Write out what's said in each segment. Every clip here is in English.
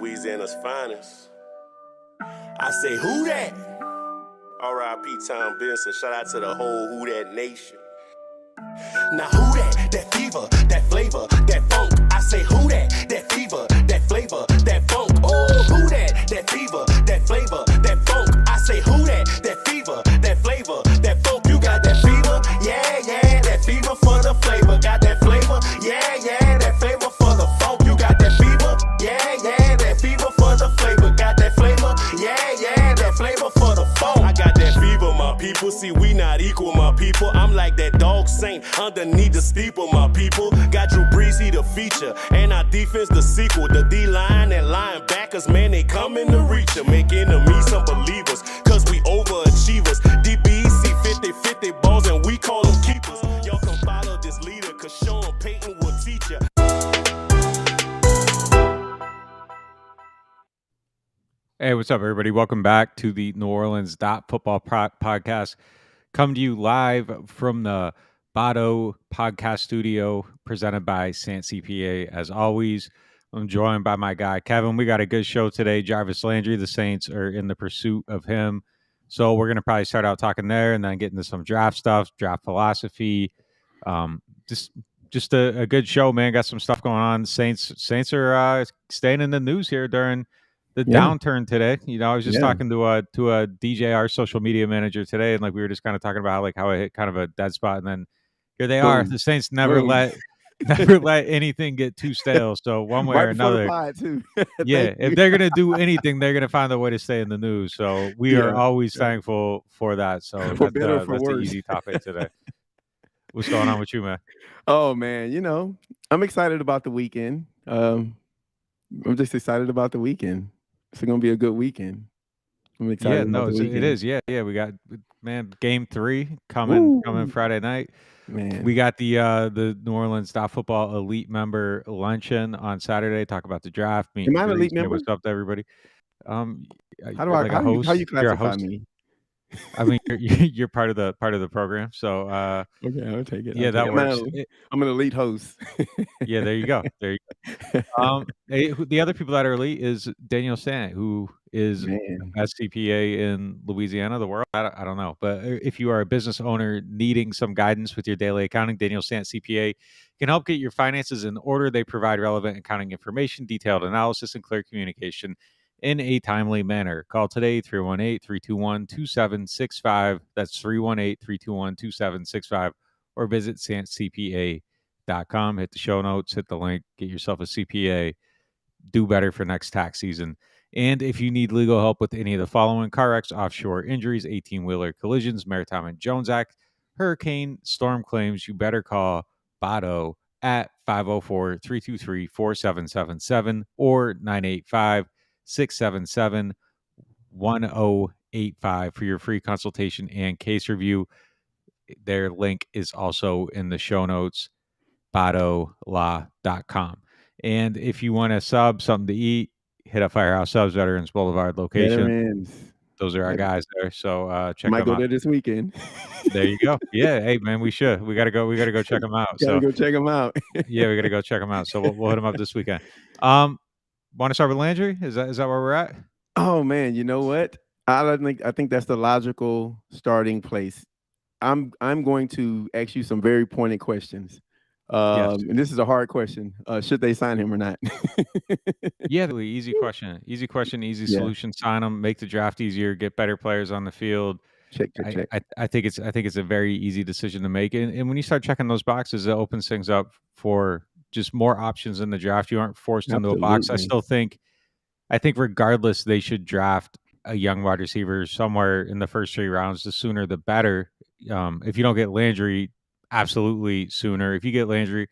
Louisiana's finest. I say, who that? R.I.P. Tom Benson. Shout out to the whole Who That Nation. Now who that? That fever, that flavor, that funk. I say who that? That fever, that flavor, that funk. Oh, who that? That fever, that flavor, that funk. I say who that? That fever, that flavor, that funk. You got that fever? Yeah, yeah, that fever for the flavor. Got that flavor? Yeah, yeah, that flavor for the funk. You got that fever? Yeah, yeah, that fever for the flavor. Got that flavor? Yeah, yeah, that flavor for the funk. I got that fever, my people. See, we not equal, my people. I'm like that dog saint underneath the steeple, my people. Got Drew Brees, he the feature, and our defense the sequel. The D-line and linebackers, man, they coming to reach ya. Make enemies some believers, cause we overachievers. DBs see 50-50 balls and we call them keepers. Y'all can follow this leader, cause Sean Payton will teach ya. Hey, what's up, everybody? Welcome back to the NewOrleans.Football podcast. Come to you live from the Bado podcast studio, presented by Sant CPA. As always, I'm joined by my guy, Kevin. We got a good show today. Jarvis Landry, the Saints are in the pursuit of him. So we're going to probably start out talking there and then get into some draft stuff, draft philosophy. Just a good show, man. Got some stuff going on. Saints are staying in the news here during the downturn today. You know, I was just talking to a DJ, our social media manager today, and like we were just kind of talking about how it hit kind of a dead spot, and then here they are. The Saints never let anything get too stale. So one way or another, if they're gonna do anything, they're gonna find a way to stay in the news. So we are always thankful for that. So that's an easy topic today. What's going on with you, man? Oh man, you know, I'm excited about the weekend. I'm just excited about the weekend. It's going to be a good weekend. I'm excited. It is. Yeah. We got, man, game 3 coming Friday night. Man, we got the New Orleans.Football elite member luncheon on Saturday. Talk about the draft. Am I an elite member? What's up to everybody? How you classify me? I mean, you're part of the program. So okay, I'll take it. Yeah, that works. I'm an elite host. Yeah, there you go. The other people that are elite is Daniel Sant, who is best CPA in Louisiana, the world. I don't know, but if you are a business owner needing some guidance with your daily accounting, Daniel Sant CPA can help get your finances in order. They provide relevant accounting information, detailed analysis, and clear communication in a timely manner. Call today, 318-321-2765. That's 318-321-2765. Or visit santcpa.com. Hit the show notes, hit the link, get yourself a CPA. Do better for next tax season. And if you need legal help with any of the following: car wrecks, offshore injuries, 18-wheeler collisions, Maritime Jones Act, hurricane, storm claims, you better call Bado at 504-323-4777 or 985-677-1085 for your free consultation and case review. Their link is also in the show notes, badolaw.com. And if you want to sub something to eat, hit up Firehouse Subs, Veterans Boulevard location. Those are our guys there. So check them out. Might go there this weekend. There you go. Yeah, hey man, we should. We gotta go check them out. Go check them out. Yeah, we gotta go check them out. So we'll hit them up this weekend. Want to start with Landry? Is that where we're at? Oh man, you know what? I think that's the logical starting place. I'm going to ask you some very pointed questions. And this is a hard question. Should they sign him or not? Yeah, easy question. Easy solution. Sign him, make the draft easier, get better players on the field. Check. I think it's a very easy decision to make. And when you start checking those boxes, it opens things up for just more options in the draft. You aren't forced into a box. I think regardless, they should draft a young wide receiver somewhere in the first 3 rounds. The sooner the better. If you don't get Landry, absolutely sooner. If you get Landry,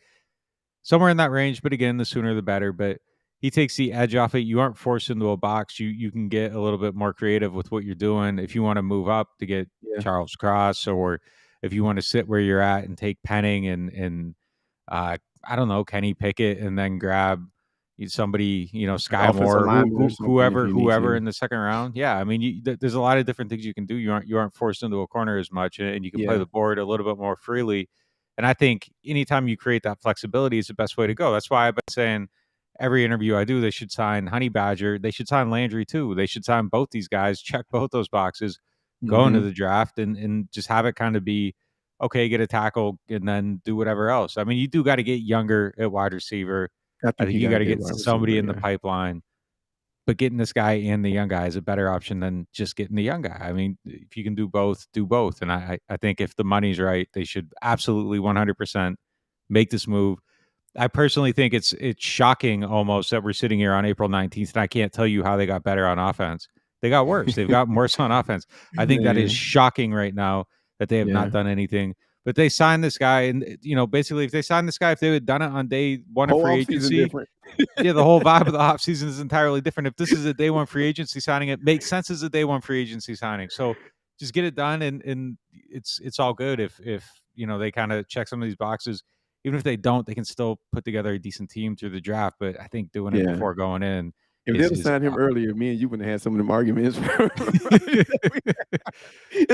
somewhere in that range, but again, the sooner the better. But he takes the edge off it. You aren't forced into a box. You can get a little bit more creative with what you're doing. If you want to move up to get Charles Cross, or if you want to sit where you're at and take Penning and I don't know, Kenny Pickett, and then grab somebody, Sky Moore, whoever in the second round. Yeah, I mean, there's a lot of different things you can do. You aren't forced into a corner as much, and you can play the board a little bit more freely. And I think anytime you create that flexibility is the best way to go. That's why I've been saying every interview I do, they should sign Honey Badger. They should sign Landry too. They should sign both these guys, check both those boxes, go into the draft and just have it kind of be, okay, get a tackle and then do whatever else. I mean, you do got to get younger at wide receiver. I think you got to get somebody in the pipeline. But getting this guy and the young guy is a better option than just getting the young guy. I mean, if you can do both, do both. And I think if the money's right, they should absolutely 100% make this move. I personally think it's shocking almost that we're sitting here on April 19th, and I can't tell you how they got better on offense. They got worse. They've gotten worse on offense. I think that is shocking right now that they have not done anything. But they signed this guy, and basically, if they signed this guy, if they had done it on day one of free agency, the whole vibe of the offseason is entirely different. If this is a day one free agency signing, it makes sense as a day one free agency signing. So just get it done, and it's all good. If they kind of check some of these boxes. Even if they don't, they can still put together a decent team through the draft. But I think doing it before going in. If they'd have signed him earlier, me and you wouldn't have had some of them arguments.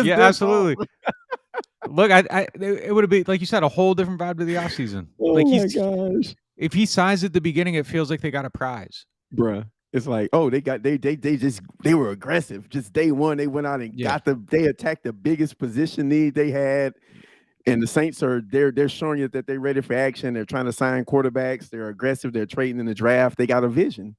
Yeah, absolutely. Look, it would have been, like you said, a whole different vibe to the offseason. Oh my gosh! If he signs at the beginning, it feels like they got a prize, bruh. It's like, oh, they were aggressive. Just day one, they went out and they attacked the biggest position need they had. And the Saints they're showing you that they're ready for action. They're trying to sign quarterbacks. They're aggressive. They're trading in the draft. They got a vision.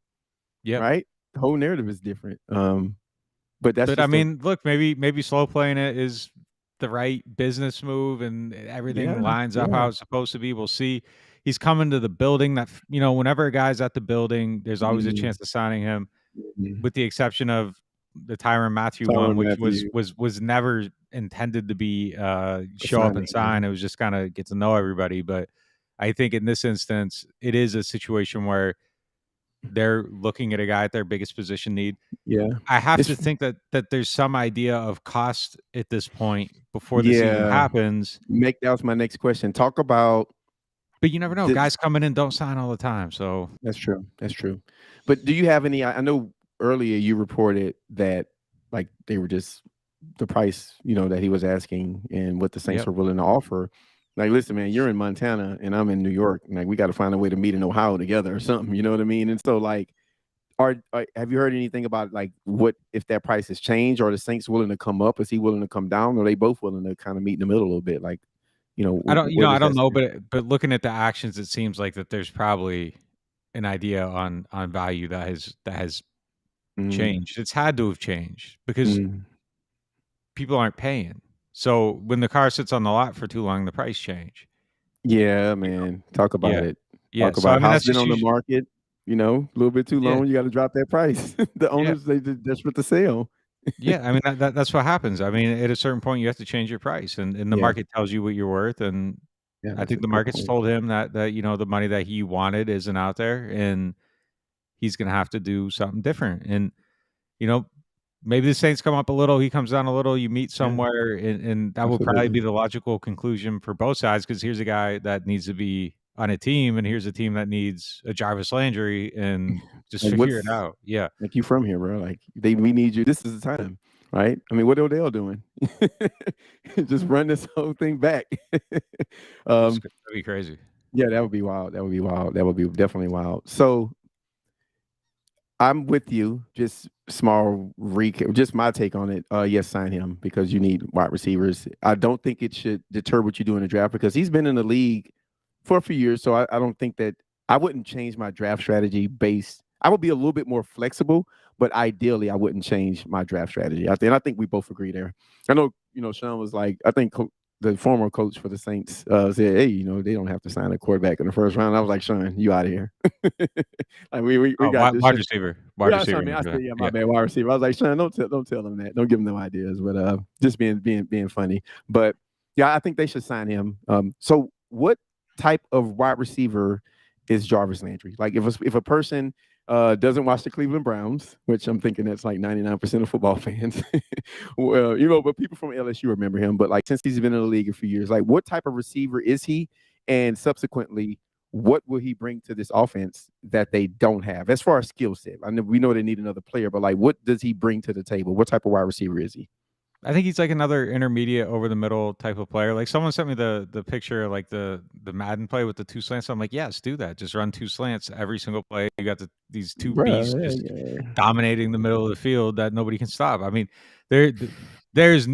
Yeah. Right. The whole narrative is different. But I mean, look, maybe slow playing it is the right business move, and everything lines up how it's supposed to be. We'll see. He's coming to the building. That whenever a guy's at the building, there's always a chance of signing him, with the exception of the Tyrann Mathieu one, which was never intended to be show up and sign. It was just kind of get to know everybody. But I think in this instance, it is a situation where they're looking at a guy at their biggest position need. Yeah, I have to think that there's some idea of cost at this point before this even happens. That was my next question. Talk about. But you never know. Guys coming in don't sign all the time. So that's true. That's true. But do you have any? I know earlier you reported that like they were just the price, that he was asking and what the Saints were willing to offer. Like, listen, man, you're in Montana and I'm in New York. Like, we got to find a way to meet in Ohio together or something. You know what I mean? And so, like, have you heard anything about like what if that price has changed? Or the Saints willing to come up? Is he willing to come down? Or are they both willing to kind of meet in the middle a little bit? Like, I don't know, but looking at the actions, it seems like that there's probably an idea on value that has changed. It's had to have changed because people aren't paying. So when the car sits on the lot for too long, the price change. Yeah, man. Talk about it. Yeah. Talk about how it's been on the market, a little bit too long. You got to drop that price. The owners, they're desperate to sell. Yeah, I mean that's what happens. I mean, at a certain point, you have to change your price, and the market tells you what you're worth. And I think the market's told him that the money that he wanted isn't out there, and he's going to have to do something different. And maybe the Saints come up a little, he comes down a little, you meet somewhere, and that will probably be the logical conclusion for both sides, because here's a guy that needs to be on a team, and here's a team that needs a Jarvis Landry, and just figure it out. Yeah. Like, you from here, bro. Like, we need you. This is the time, right? I mean, what are Odell doing? Just run this whole thing back. That'd be crazy. Yeah, that would be wild. That would be wild. That would be definitely wild. So I'm with you. Just small recap. Just my take on it. Yes, sign him, because you need wide receivers. I don't think it should deter what you do in the draft, because he's been in the league for a few years. So I don't think that I wouldn't change my draft strategy based. I would be a little bit more flexible, but ideally I wouldn't change my draft strategy. I think we both agree there. I know, Sean was like, I think the former coach for the Saints said, hey, they don't have to sign a quarterback in the first round. I was like, Sean, you out of here. Like, we got this wide receiver. Wide receiver. I said, my bad, wide receiver. I was like, Sean, don't tell them that. Don't give them no ideas. But just being funny. But yeah, I think they should sign him. So what type of wide receiver is Jarvis Landry? Like, if a person doesn't watch the Cleveland Browns, which I'm thinking that's like 99% of football fans, well, but people from LSU remember him. But like, since he's been in the league a few years, like, what type of receiver is he? And subsequently, what will he bring to this offense that they don't have as far as skill set? I know we know they need another player, but like, what does he bring to the table? What type of wide receiver is he? I think he's like another intermediate over the middle type of player. Like someone sent me the picture, like the Madden play with the 2 slants. I'm like, yes, do that. Just run 2 slants every single play. You got these 2 beasts just dominating the middle of the field that nobody can stop. I mean, there's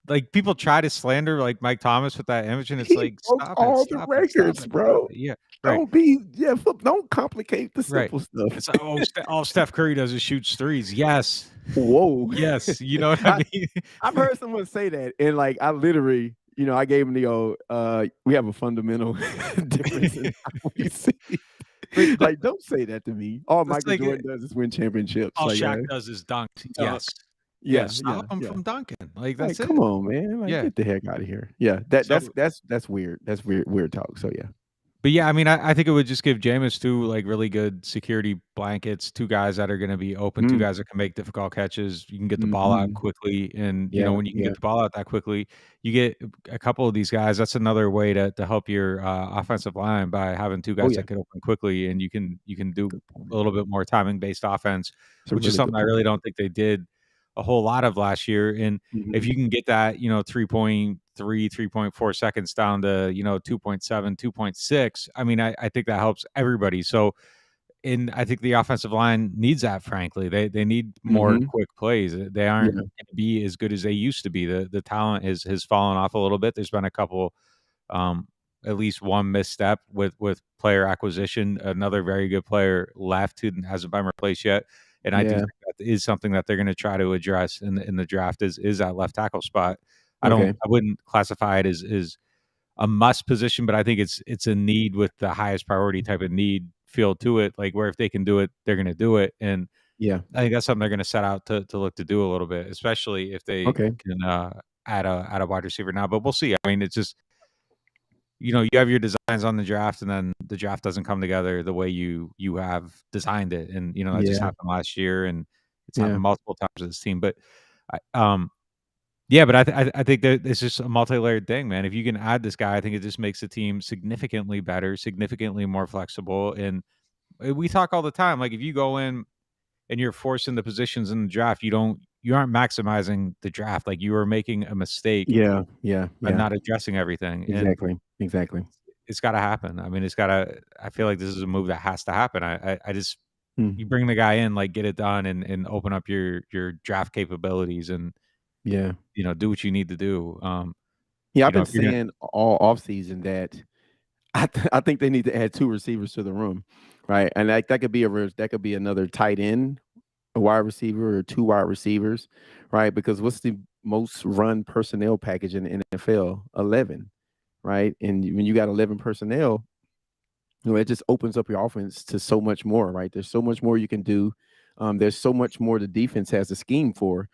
like people try to slander like Mike Thomas with that image, and it's He like, broke stop it, all the stop it, stop records, it, bro. stop it. Yeah, right. Don't complicate the Right. simple stuff. It's all Steph Curry does is shoots threes. Yes. Whoa. Yes. You know what I mean? I've heard someone say that, and like I literally, I gave him the old, we have a fundamental difference in how we see. Like, don't say that to me. All Michael like Jordan does is win championships. all like, Shaq does is dunk. dunk. Yes. Yeah, Stop him from dunking. Like Like, that's it. come on, man. Like, Yeah. get the heck out of here. Yeah, that's weird. That's weird talk. So yeah. But yeah, I mean, I think it would just give Jameis 2 like really good security blankets, 2 guys that are going to be open, 2 guys that can make difficult catches. You can get the ball out quickly, and you know when you can get the ball out that quickly, you get a couple of these guys. That's another way to help your offensive line by having 2 guys that can open quickly, and you can do a little bit more timing based offense, which is something I really don't think they did a whole lot of last year. And if you can get that, 3.3, 3.4 seconds down to, 2.7, 2.6, I mean, I think that helps everybody. So, and I think the offensive line needs that, frankly. They need more quick plays. They aren't going to be as good as they used to be. The talent has fallen off a little bit. There's been a couple, at least one misstep with player acquisition. Another very good player left who hasn't been replaced yet. And I do think that is something that they're going to try to address in the draft is that left tackle spot. I wouldn't classify it as a must position, but I think it's a need with the highest priority type of need feel to it. Like where if they can do it, they're going to do it. And I think that's something they're going to set out to look to do a little bit, especially if they can add a wide receiver now. But we'll see. I mean, it's just you have your designs on the draft, and then the draft doesn't come together the way you have designed it, and that just happened last year, and it's happened multiple times with this team. But but I think that it's just a multi-layered thing, man. If you can add this guy, I think it just makes the team significantly better, significantly more flexible. And we talk all the time, like if you go in and you're forcing the positions in the draft, you aren't maximizing the draft. Like you are making a mistake. By not addressing everything. Exactly. It's got to happen. I mean, I feel like this is a move that has to happen. I just, you bring the guy in, like get it done and open up your draft capabilities and, do what you need to do. I've been saying all offseason that I think they need to add 2 receivers to the room, right? And that could be another tight end, a wide receiver, or 2 wide receivers, right? Because what's the most run personnel package in the NFL? 11, right? And when you got 11 personnel, it just opens up your offense to so much more, right? There's so much more you can do. There's so much more the defense has a scheme for.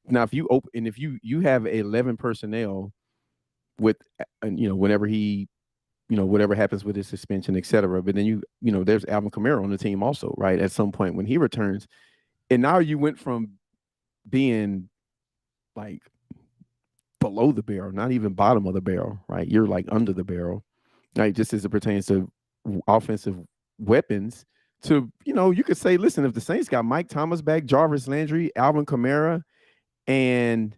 Now, if you have 11 personnel with, whenever he, whatever happens with his suspension, et cetera, but then there's Alvin Kamara on the team also, right? At some point when he returns, and now you went from being like below the barrel, not even bottom of the barrel, right? You're like under the barrel, right? Just as it pertains to offensive weapons. To you could say, listen, if the Saints got Mike Thomas back, Jarvis Landry, Alvin Kamara, and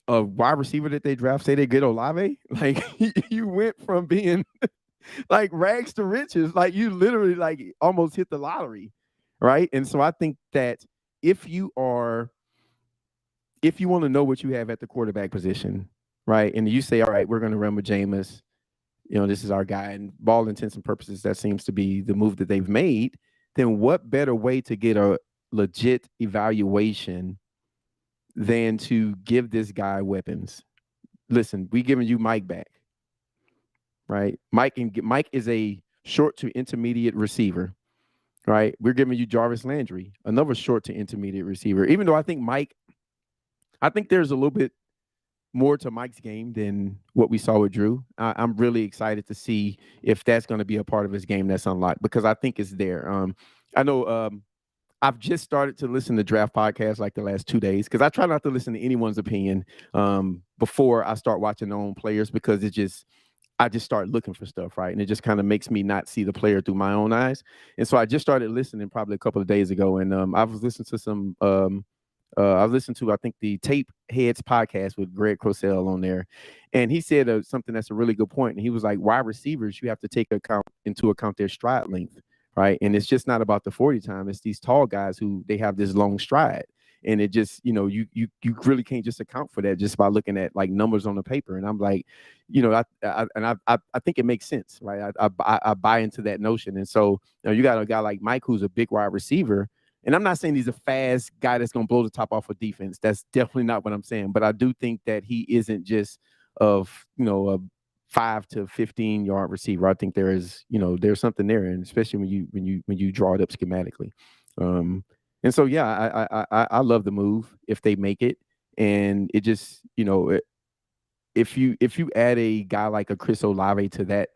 a wide receiver that they draft, say they get Olave, like you went from being like rags to riches, like you literally like almost hit the lottery, right? And so I think that if you want to know what you have at the quarterback position, right, and you say, all right, we're going to run with Jameis, this is our guy, and by all intents and purposes, that seems to be the move that they've made, then what better way to get a legit evaluation than to give this guy weapons? Listen, we giving you Mike back, right? Mike is a short to intermediate receiver, right? We're giving you Jarvis Landry, another short to intermediate receiver. Even though I think there's a little bit more to Mike's game than what we saw with Drew. I'm really excited to see if that's going to be a part of his game that's unlocked, because I think it's there. I know I've just started to listen to draft podcasts like the last 2 days, because I try not to listen to anyone's opinion before I start watching their own players, because I just start looking for stuff, right? And it just kind of makes me not see the player through my own eyes. And so I just started listening probably a couple of days ago, and I was listening to some I listened to, I think, the Tape Heads podcast with Greg Crosell on there, and he said something that's a really good point. And he was like, wide receivers, you have to take into account their stride length, right? And it's just not about the 40 time. It's these tall guys who they have this long stride. And it just, you really can't just account for that just by looking at like numbers on the paper. And I'm like, I think it makes sense, right? I buy into that notion. And so you got a guy like Mike who's a big wide receiver. And I'm not saying he's a fast guy that's going to blow the top off of defense. That's definitely not what I'm saying. But I do think that he isn't just a 5 to 15 yard receiver. I think there's something there, and especially when you draw it up schematically. And so, yeah, I love the move if they make it. And it just, if you add a guy like a Chris Olave to that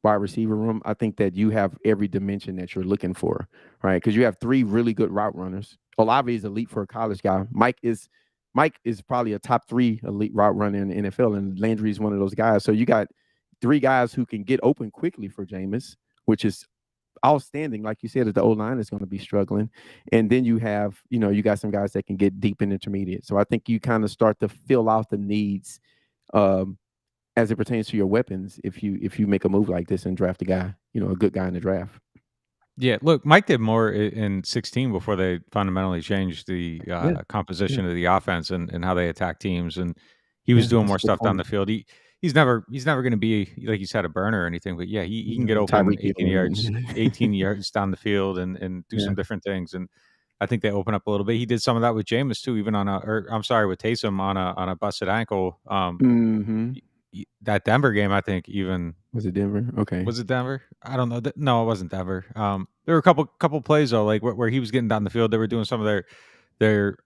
wide receiver room, I think that you have every dimension that you're looking for, right? Because you have 3 really good route runners. Olave is elite for a college guy. Mike is probably a top 3 elite route runner in the NFL, and Landry is one of those guys. So you got 3 guys who can get open quickly for Jameis, which is outstanding. Like you said, that the O-line is going to be struggling. And then you have, you got some guys that can get deep in intermediate. So I think you kind of start to fill out the needs as it pertains to your weapons if you make a move like this and draft a guy, a good guy in the draft. Yeah, look, Mike did more in 16 before they fundamentally changed the composition of the offense and how they attack teams, and he was doing more stuff down the field. He's never going to be, like you said, a burner or anything, but yeah, he can get open 18 yards down the field and do some different things. And I think they open up a little bit. He did some of that with Jameis too, even with Taysom on a busted ankle. That Denver game, I think, even was it Denver? Okay, was it Denver? I don't know. No, it wasn't Denver. There were a couple plays though, like where he was getting down the field. They were doing some of their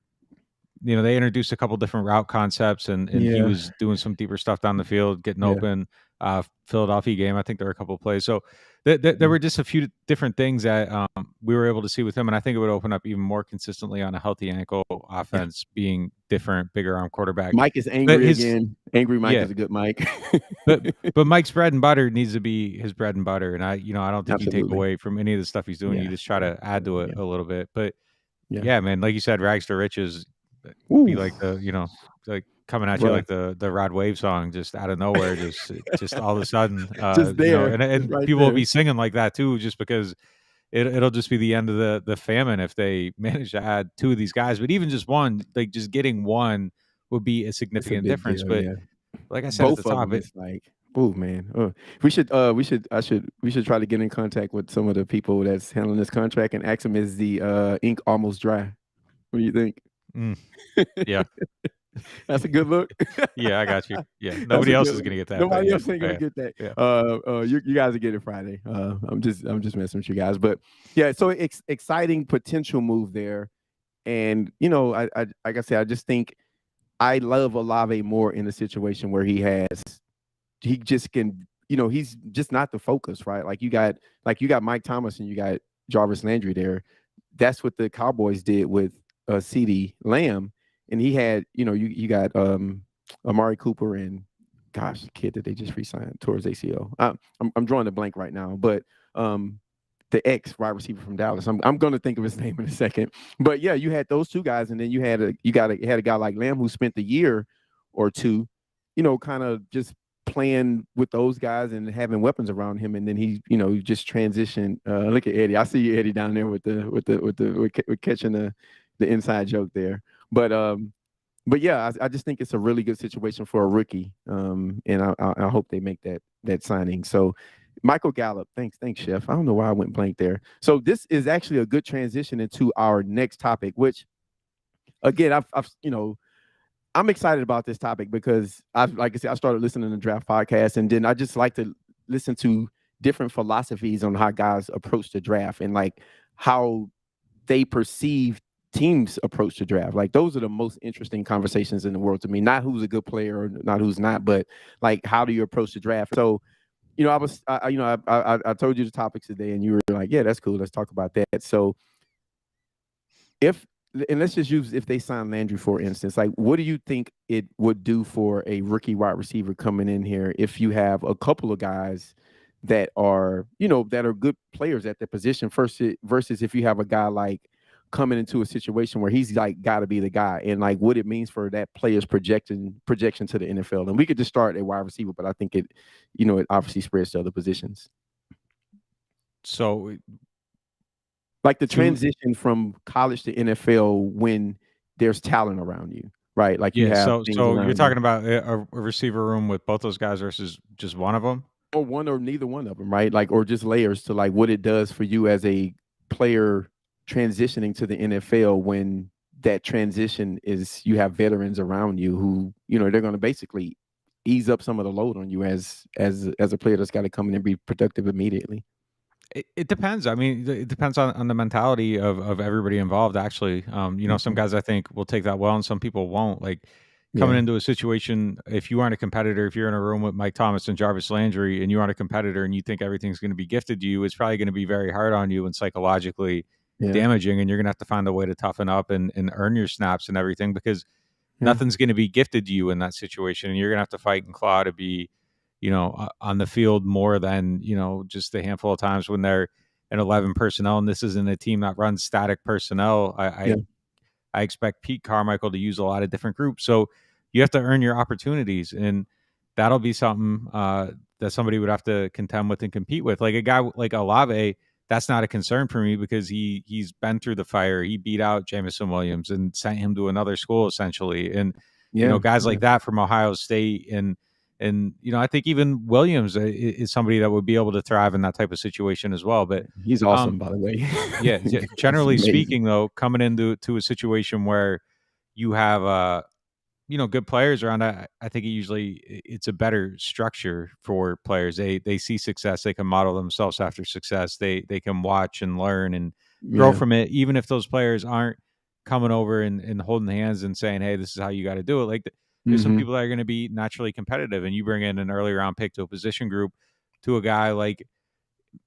they introduced a couple different route concepts, and he was doing some deeper stuff down the field, getting open. Philadelphia game, I think there were a couple of plays. So there were just a few different things that we were able to see with him, and I think it would open up even more consistently on a healthy ankle offense, being different, bigger arm quarterback. Mike is angry again. Angry Mike is a good Mike. but Mike's bread and butter needs to be his bread and butter, and I don't think you take away from any of the stuff he's doing. You just try to add to it a little bit. But yeah, man, like you said, rags to riches. Be like the like coming at you like the Rod Wave song, just out of nowhere, just all of a sudden, just there, and right people there. will be singing like that too, just because it'll just be the end of the famine if they manage to add 2 of these guys. But even just one, like just getting one would be a significant difference. Deal, but like I said, both at the top, it's like, oh man, we should try to get in contact with some of the people that's handling this contract and ask them, is the ink almost dry? What do you think? Yeah, that's a good look. Yeah, I got you. Yeah, nobody else is gonna get that. Nobody else ain't gonna get that. Yeah. You guys will get it Friday. I'm just messing with you guys, but yeah. So exciting potential move there, and I like I said, I just think I love Olave more in a situation where he just can, he's just not the focus, right? Like you got Mike Thomas and you got Jarvis Landry there. That's what the Cowboys did with CeeDee Lamb, and he had, you got Amari Cooper and the kid that they just re-signed towards ACL. I'm drawing a blank right now, but the ex wide receiver from Dallas. I'm going to think of his name in a second. But yeah, you had those 2 guys, and then you had a guy like Lamb who spent a year or 2, kind of just playing with those guys and having weapons around him, and then he just transitioned. Look at Eddie. I see you, Eddie, down there with catching the inside joke there. But yeah, I just think it's a really good situation for a rookie, and I hope they make that signing. So Michael Gallup, thanks, Chef. I don't know why I went blank there. So this is actually a good transition into our next topic, which again, I'm excited about this topic because like I said, I started listening to the draft podcast, and then I just like to listen to different philosophies on how guys approach the draft and like how they perceive teams approach the draft. Like those are the most interesting conversations in the world to me. Not who's a good player or not who's not, but like how do you approach the draft? So, I told you the topics today, and you were like, yeah, that's cool. Let's talk about that. So let's just use if they sign Landry, for instance, like what do you think it would do for a rookie wide receiver coming in here if you have a couple of guys that are good players at their position versus if you have a guy like coming into a situation where he's like got to be the guy, and like what it means for that player's projection to the NFL. And we could just start at wide receiver, but I think it obviously spreads to other positions. So, like the transition from college to NFL when there's talent around you, right? Like you have things so around you're you. talking about a receiver room with both those guys versus just one of them, or one or neither one of them, right? Like, or just layers to like what it does for you as a player transitioning to the NFL when that transition is you have veterans around you who, they're going to basically ease up some of the load on you as a player that's got to come in and be productive immediately. It depends. I mean, it depends on the mentality of everybody involved, actually. Some guys I think will take that well and some people won't. Like coming into a situation, if you aren't a competitor, if you're in a room with Mike Thomas and Jarvis Landry and you aren't a competitor and you think everything's going to be gifted to you, it's probably going to be very hard on you and psychologically damaging. And you're going to have to find a way to toughen up and earn your snaps and everything because nothing's going to be gifted to you in that situation. And you're going to have to fight and claw to be on the field more than, just a handful of times when they're an 11 personnel. And this isn't a team that runs static personnel. I expect Pete Carmichael to use a lot of different groups. So you have to earn your opportunities. And that'll be something that somebody would have to contend with and compete with. Like a guy like Olave, that's not a concern for me because he's been through the fire. He beat out Jamison Williams and sent him to another school essentially. And, guys like that from Ohio State and I think even Williams is somebody that would be able to thrive in that type of situation as well. But he's awesome, by the way. Generally speaking, though, coming into a situation where you have good players around, I think it's a better structure for players. They see success, they can model themselves after success. They can watch and learn and grow from it, even if those players aren't coming over and holding hands and saying, "Hey, this is how you got to do it." Like there's some people that are going to be naturally competitive, and you bring in an early round pick to a position group to a guy like.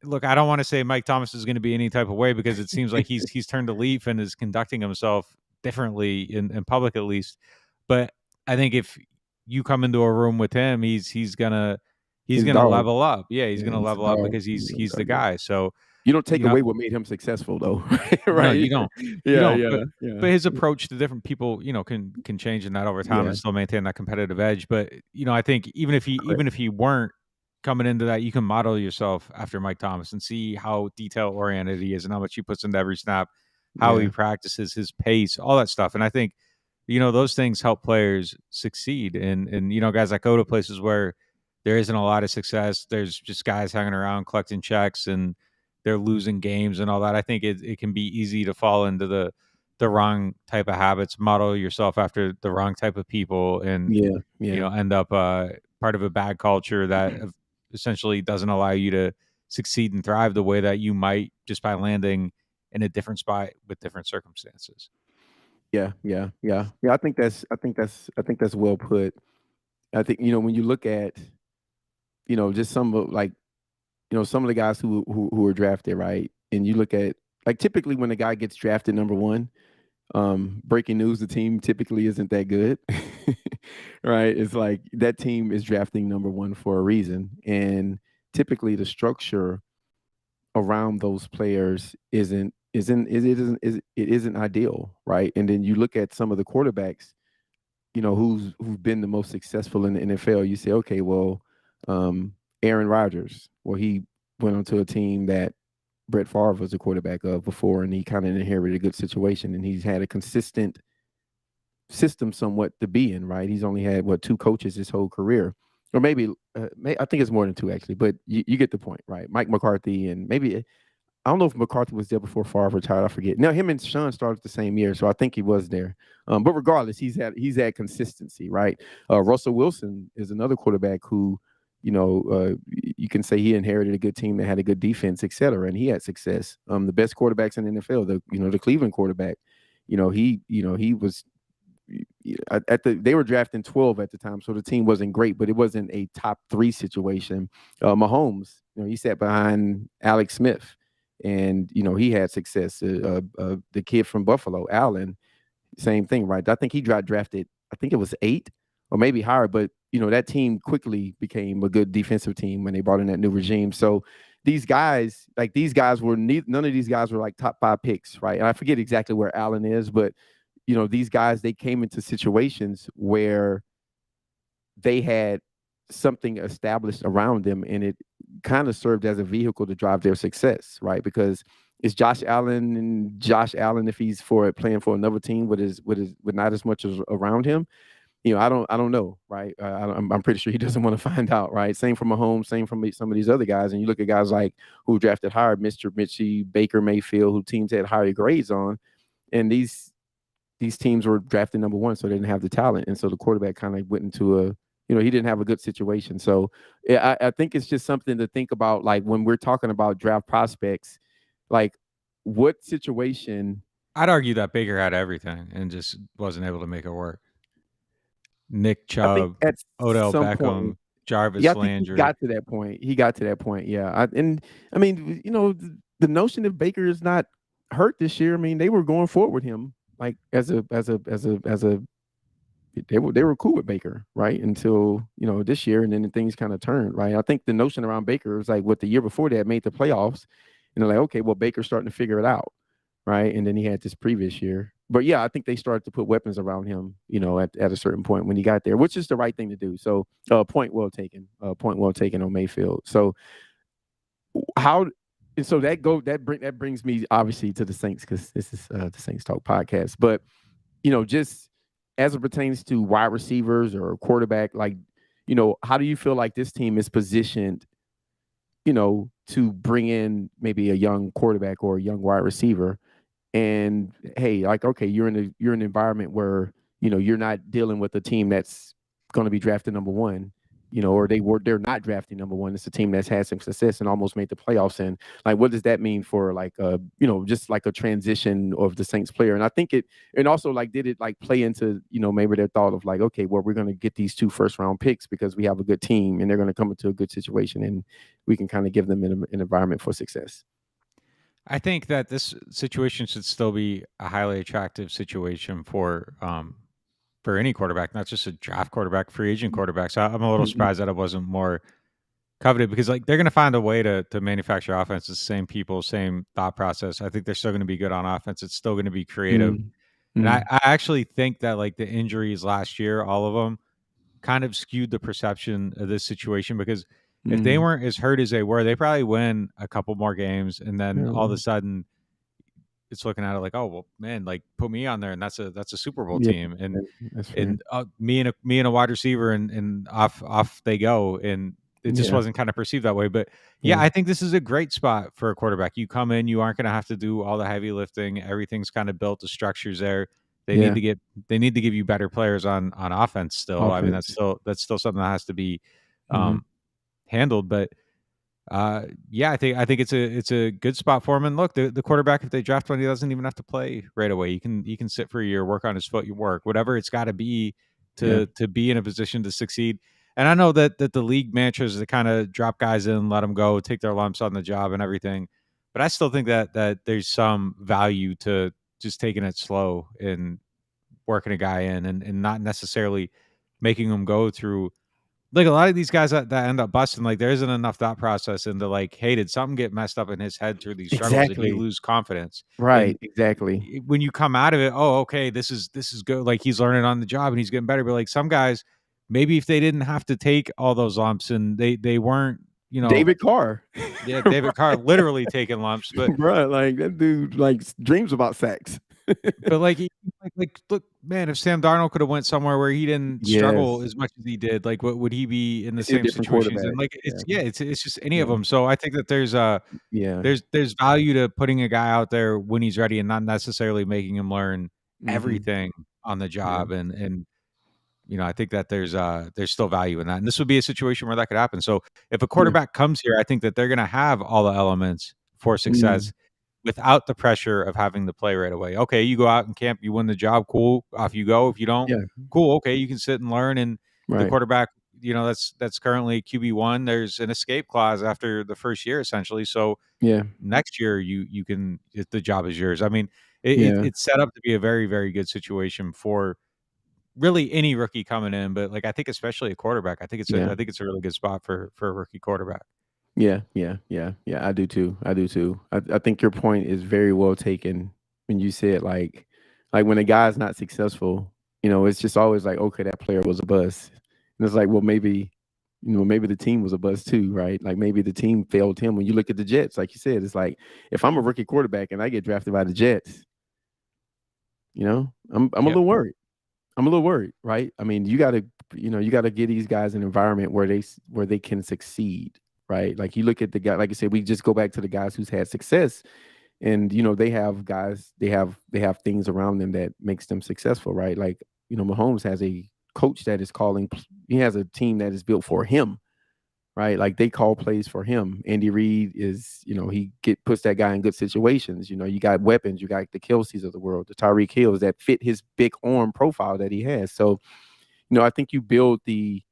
Look, I don't want to say Mike Thomas is going to be any type of way because it seems like he's turned a leaf and is conducting himself differently in public, at least. But I think if you come into a room with him, he's gonna level up. Yeah, he's gonna level up because he's the guy. So you don't take away what made him successful, though, right? No, you don't. But his approach to different people, can change in that over time and still maintain that competitive edge. But I think even if he weren't coming into that, you can model yourself after Mike Thomas and see how detail oriented he is and how much he puts into every snap, how he practices, his pace, all that stuff. And I think those things help players succeed. And guys that go to places where there isn't a lot of success, there's just guys hanging around collecting checks and they're losing games and all that. I think it can be easy to fall into the wrong type of habits, model yourself after the wrong type of people, and end up part of a bad culture that essentially doesn't allow you to succeed and thrive the way that you might just by landing in a different spot with different circumstances. Yeah. I think that's well put. I think when you look at just some of some of the guys who were drafted, right? And you look at like typically when a guy gets drafted number one, breaking news, the team typically isn't that good. Right? It's like that team is drafting number one for a reason. And typically the structure around those players isn't ideal, right? And then you look at some of the quarterbacks, who've been the most successful in the NFL. You say, okay, well, Aaron Rodgers, well, he went onto a team that Brett Favre was a quarterback of before, and he kind of inherited a good situation, and he's had a consistent system somewhat to be in, right? He's only had, two coaches his whole career. Or maybe I think it's more than two, actually, but you get the point, right? Mike McCarthy, and maybe, I don't know if McCarthy was there before Favre retired, I forget. Now, him and Sean started the same year, so I think he was there. But regardless, he's had consistency, right? Russell Wilson is another quarterback who, you can say he inherited a good team that had a good defense, et cetera, and he had success. The best quarterbacks in the NFL, the Cleveland quarterback, he was they were drafting 12 at the time, so the team wasn't great, but it wasn't a top 3 situation. Mahomes, he sat behind Alex Smith, and he had success. The kid from Buffalo, Allen, same thing, right? I think he got drafted. I think it was 8 or maybe higher, but that team quickly became a good defensive team when they brought in that new regime. So, these guys were none of these guys were like top 5 picks, right? And I forget exactly where Allen is, but these guys, they came into situations where they had something established around them, and it kind of served as a vehicle to drive their success, right? Because it's Josh Allen if he's playing for another team with not as much as around him. I don't know, right? I'm pretty sure he doesn't want to find out, right? Same from Mahomes, same from some of these other guys. And you look at guys like who drafted higher, Mr. Mitchie, Baker Mayfield, who teams had higher grades on, and these teams were drafted number 1, so they didn't have the talent, and so the quarterback kind of went into he didn't have a good situation. So I think it's just something to think about, like when we're talking about draft prospects, like what situation. I'd argue that Baker had everything and just wasn't able to make it work. Nick Chubb, Odell Beckham, Jarvis I think Landry. he got to that point. Yeah. I mean, the notion that Baker is not hurt this year, I mean, they were going forward with him like as a they were cool with Baker, right? Until, this year, and then things kind of turned, right? I think the notion around Baker was like what the year before that made the playoffs, and they're like, okay, well, Baker's starting to figure it out, right? And then he had this previous year. But yeah, I think they started to put weapons around him, at a certain point when he got there, which is the right thing to do. So point well taken on Mayfield. So that brings me obviously to the Saints, because this is the Saints Talk podcast. But just as it pertains to wide receivers or quarterback, like, how do you feel like this team is positioned, to bring in maybe a young quarterback or a young wide receiver? And hey, like, okay, you're in an environment where, you're not dealing with a team that's going to be drafted number 1, or they're not drafting number 1. It's a team that's had some success and almost made the playoffs. And like, what does that mean for like, just like a transition of the Saints player? And I think and also like, did it like play into, maybe their thought of like, okay, well, we're going to get these 2 first-round picks because we have a good team and they're going to come into a good situation and we can kind of give them an environment for success. I think that this situation should still be a highly attractive situation for any quarterback, not just a draft quarterback, free agent quarterback. So I'm a little surprised that it wasn't more coveted, because like they're going to find a way to manufacture offenses, same people, same thought process. I think they're still going to be good on offense. It's still going to be creative. And I actually think that like the injuries last year, all of them, kind of skewed the perception of this situation, because if they weren't as hurt as they were, they probably win a couple more games, and then all of a sudden it's looking at it like, oh well, man, like put me on there, and that's a Super Bowl team, and me and a wide receiver, and off they go, and it just wasn't kind of perceived that way. But yeah, I think this is a great spot for a quarterback. You come in, you aren't going to have to do all the heavy lifting. Everything's kind of built. The structure's there. They need to give you better players on offense still. I mean, that's still something that has to be handled. But I think it's a good spot for him. And look, the quarterback, if they draft one, he doesn't even have to play right away. He can sit for a year, work on his footwork, whatever it's got to be to be in a position to succeed. And I know that the league mantra is to kind of drop guys in, let them go, take their lumps on the job and everything. But I still think that there's some value to just taking it slow and working a guy in, and not necessarily making them go through. Like a lot of these guys that end up busting, like there isn't enough thought process into like, hey, did something get messed up in his head through these struggles? Did he lose confidence? Right. And exactly. when you come out of it, oh, okay, this is good. Like he's learning on the job and he's getting better. But like some guys, maybe if they didn't have to take all those lumps and they weren't, David Carr. Yeah, David Carr literally taking lumps. But bro, like that dude like dreams about sacks. But like look, man, if Sam Darnold could have went somewhere where he didn't struggle as much as he did, like what would he be in the same situations? And like it's just any of them. So I think that there's there's value to putting a guy out there when he's ready and not necessarily making him learn everything on the job. And I think that there's still value in that. And this would be a situation where that could happen. So if a quarterback comes here, I think that they're going to have all the elements for success without the pressure of having to play right away. Okay, you go out in camp, you win the job, cool. Off you go. If you don't, cool. Okay, you can sit and learn. And the quarterback, that's currently QB1. There's an escape clause after the first year, essentially. So next year you can. The job is yours. I mean, it's set up to be a very, very good situation for really any rookie coming in. But like I think especially a quarterback, I think it's a really good spot for a rookie quarterback. Yeah. I do too. I think your point is very well taken when you said like when a guy's not successful, it's just always like, okay, that player was a bust. And it's like, well, maybe, maybe the team was a bust too, right? Like maybe the team failed him. When you look at the Jets, like you said, it's like if I'm a rookie quarterback and I get drafted by the Jets, I'm a little worried. I'm a little worried, right? I mean, you got to get these guys an environment where they can succeed, right? Like you look at the guy, like I said, we just go back to the guys who's had success, and they have guys, they have things around them that makes them successful, right? Like Mahomes has a coach that is calling. He has a team that is built for him, right? Like they call plays for him. Andy Reid is, he puts that guy in good situations. You got weapons, you got the Kelce's of the world, the Tyreek Hills that fit his big arm profile that he has. So, I think you build the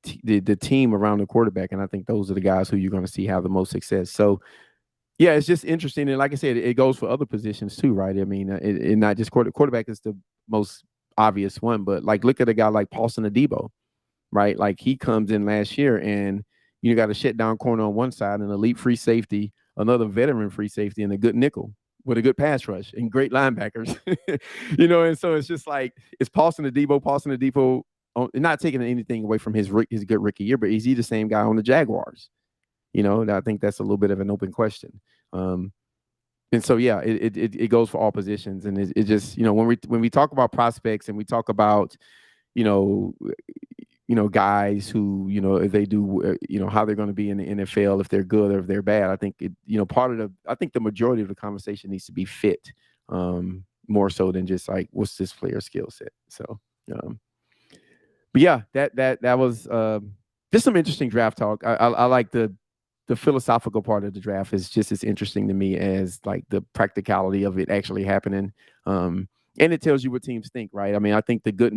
team around the quarterback, and I think those are the guys who you're going to see have the most success. So, yeah, it's just interesting, and like I said, it goes for other positions too, right? I mean, it not just quarterback is the most obvious one, but like look at a guy like Paulson Adebo, right? Like he comes in last year and you got a shutdown corner on one side, an elite free safety, another veteran free safety, and a good nickel with a good pass rush and great linebackers. And so it's just like it's Paulson Adebo, not taking anything away from his good rookie year, but is he the same guy on the Jaguars? I think that's a little bit of an open question. And so, yeah, it goes for all positions. And it just, when we talk about prospects and we talk about, guys who, if they do, how they're going to be in the NFL, if they're good or if they're bad, I think I think the majority of the conversation needs to be fit, more so than just like, what's this player's skill set? So, but yeah, that was just some interesting draft talk. I like the philosophical part of the draft is just as interesting to me as like the practicality of it actually happening. And it tells you what teams think, right? I mean, I think the good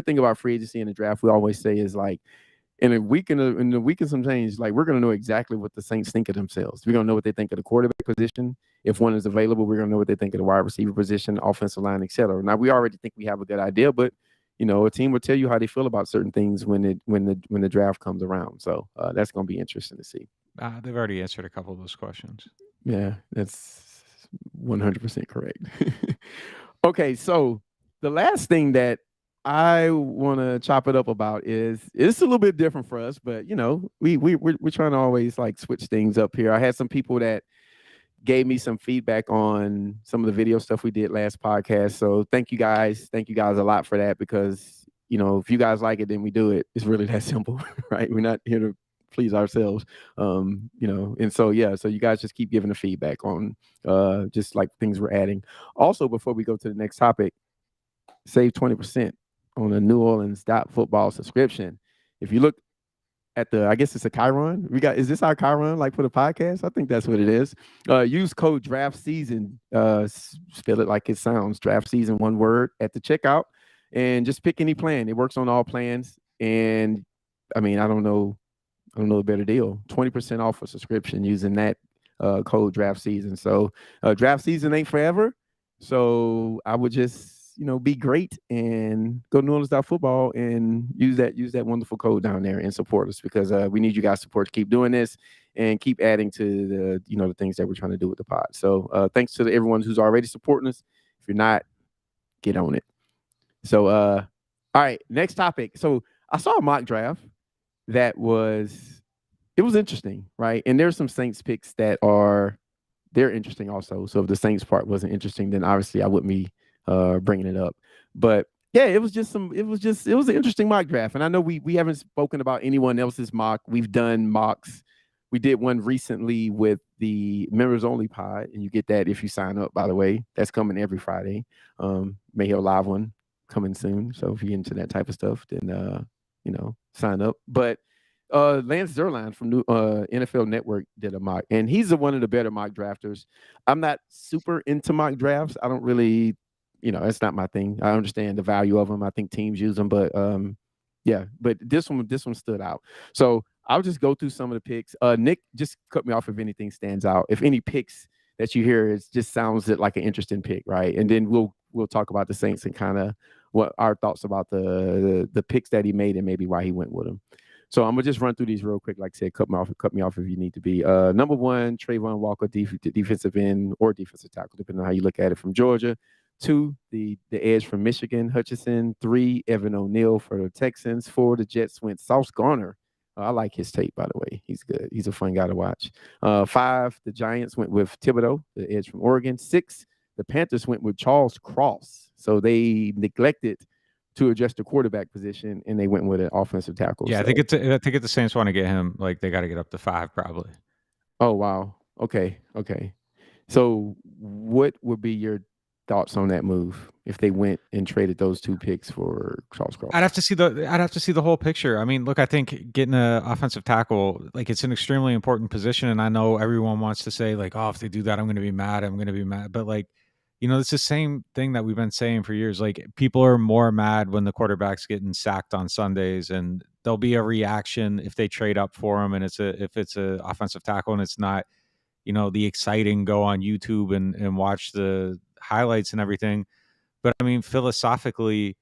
thing about free agency and the draft, we always say is like, in a week and some change, like we're going to know exactly what the Saints think of themselves. We're going to know what they think of the quarterback position. If one is available, we're going to know what they think of the wide receiver position, offensive line, etc. Now, we already think we have a good idea, but a team will tell you how they feel about certain things when the draft comes around. So that's going to be interesting to see. They've already answered a couple of those questions. Yeah, that's 100% correct. Okay, so the last thing that I want to chop it up about is it's a little bit different for us, but we're trying to always like switch things up here. I had some people that gave me some feedback on some of the video stuff we did last podcast. So thank you guys a lot for that, because if you guys like it, then we do it. It's really that simple, right? We're not here to please ourselves, and so you guys just keep giving the feedback on just like things we're adding. Also, before we go to the next topic, save 20% on a NewOrleans.Football subscription. If you look at I guess it's a Chiron. Is this our Chiron like for the podcast? I think that's what it is. Use code draft season, spell it like it sounds, draft season, one word, at the checkout, and just pick any plan. It works on all plans. And I mean, I don't know a better deal. 20% off a subscription using that code draft season. So draft season ain't forever. So I would just, be great and go to NewOrleans.Football and use that wonderful code down there and support us, because we need you guys' support to keep doing this and keep adding to the things that we're trying to do with the pod. So thanks to everyone who's already supporting us. If you're not, get on it. So all right, next topic. So I saw a mock draft that was interesting, right? And there's some Saints picks they're interesting also. So if the Saints part wasn't interesting, then obviously I wouldn't be bringing it up. But yeah, it was an interesting mock draft. And I know we haven't spoken about anyone else's mock. We've done mocks. We did one recently with the members only pod, and you get that if you sign up, by the way. That's coming every Friday. May have a live one coming soon. So if you're into that type of stuff, then sign up. But Lance Zierlein from NFL Network did a mock, and he's one of the better mock drafters. I'm not super into mock drafts. I don't really, it's not my thing. I understand the value of them. I think teams use them, but but this one stood out. So I'll just go through some of the picks. Nick, just cut me off if anything stands out. If any picks that you hear just sounds like an interesting pick, right? And then we'll talk about the Saints and kind of what our thoughts about the picks that he made and maybe why he went with them. So I'm gonna just run through these real quick. Like I said, cut me off if you need to be. Number one, Trayvon Walker, defensive end or defensive tackle, depending on how you look at it, from Georgia. 2, the edge from Michigan, Hutchinson. 3, Evan O'Neal for the Texans. 4, the Jets went Sauce Garner. I like his tape, by the way. He's good. He's a fun guy to watch. 5, the Giants went with Thibodeau, the edge from Oregon. 6, the Panthers went with Charles Cross. So they neglected to address the quarterback position, and they went with an offensive tackle. Yeah, so. I think the Saints want to get him. Like, they got to get up to 5 probably. Oh, wow. Okay. So what would be your thoughts on that move if they went and traded those 2 picks for Charles Cross? I'd have to see the whole picture. I mean, look, I think getting an offensive tackle, like, it's an extremely important position, and I know everyone wants to say, like, oh, if they do that, I'm going to be mad. But, like, it's the same thing that we've been saying for years. Like, people are more mad when the quarterback's getting sacked on Sundays, and there'll be a reaction if they trade up for him, and if it's a offensive tackle and it's not, the exciting go on YouTube and watch the highlights and everything. But I mean, philosophically,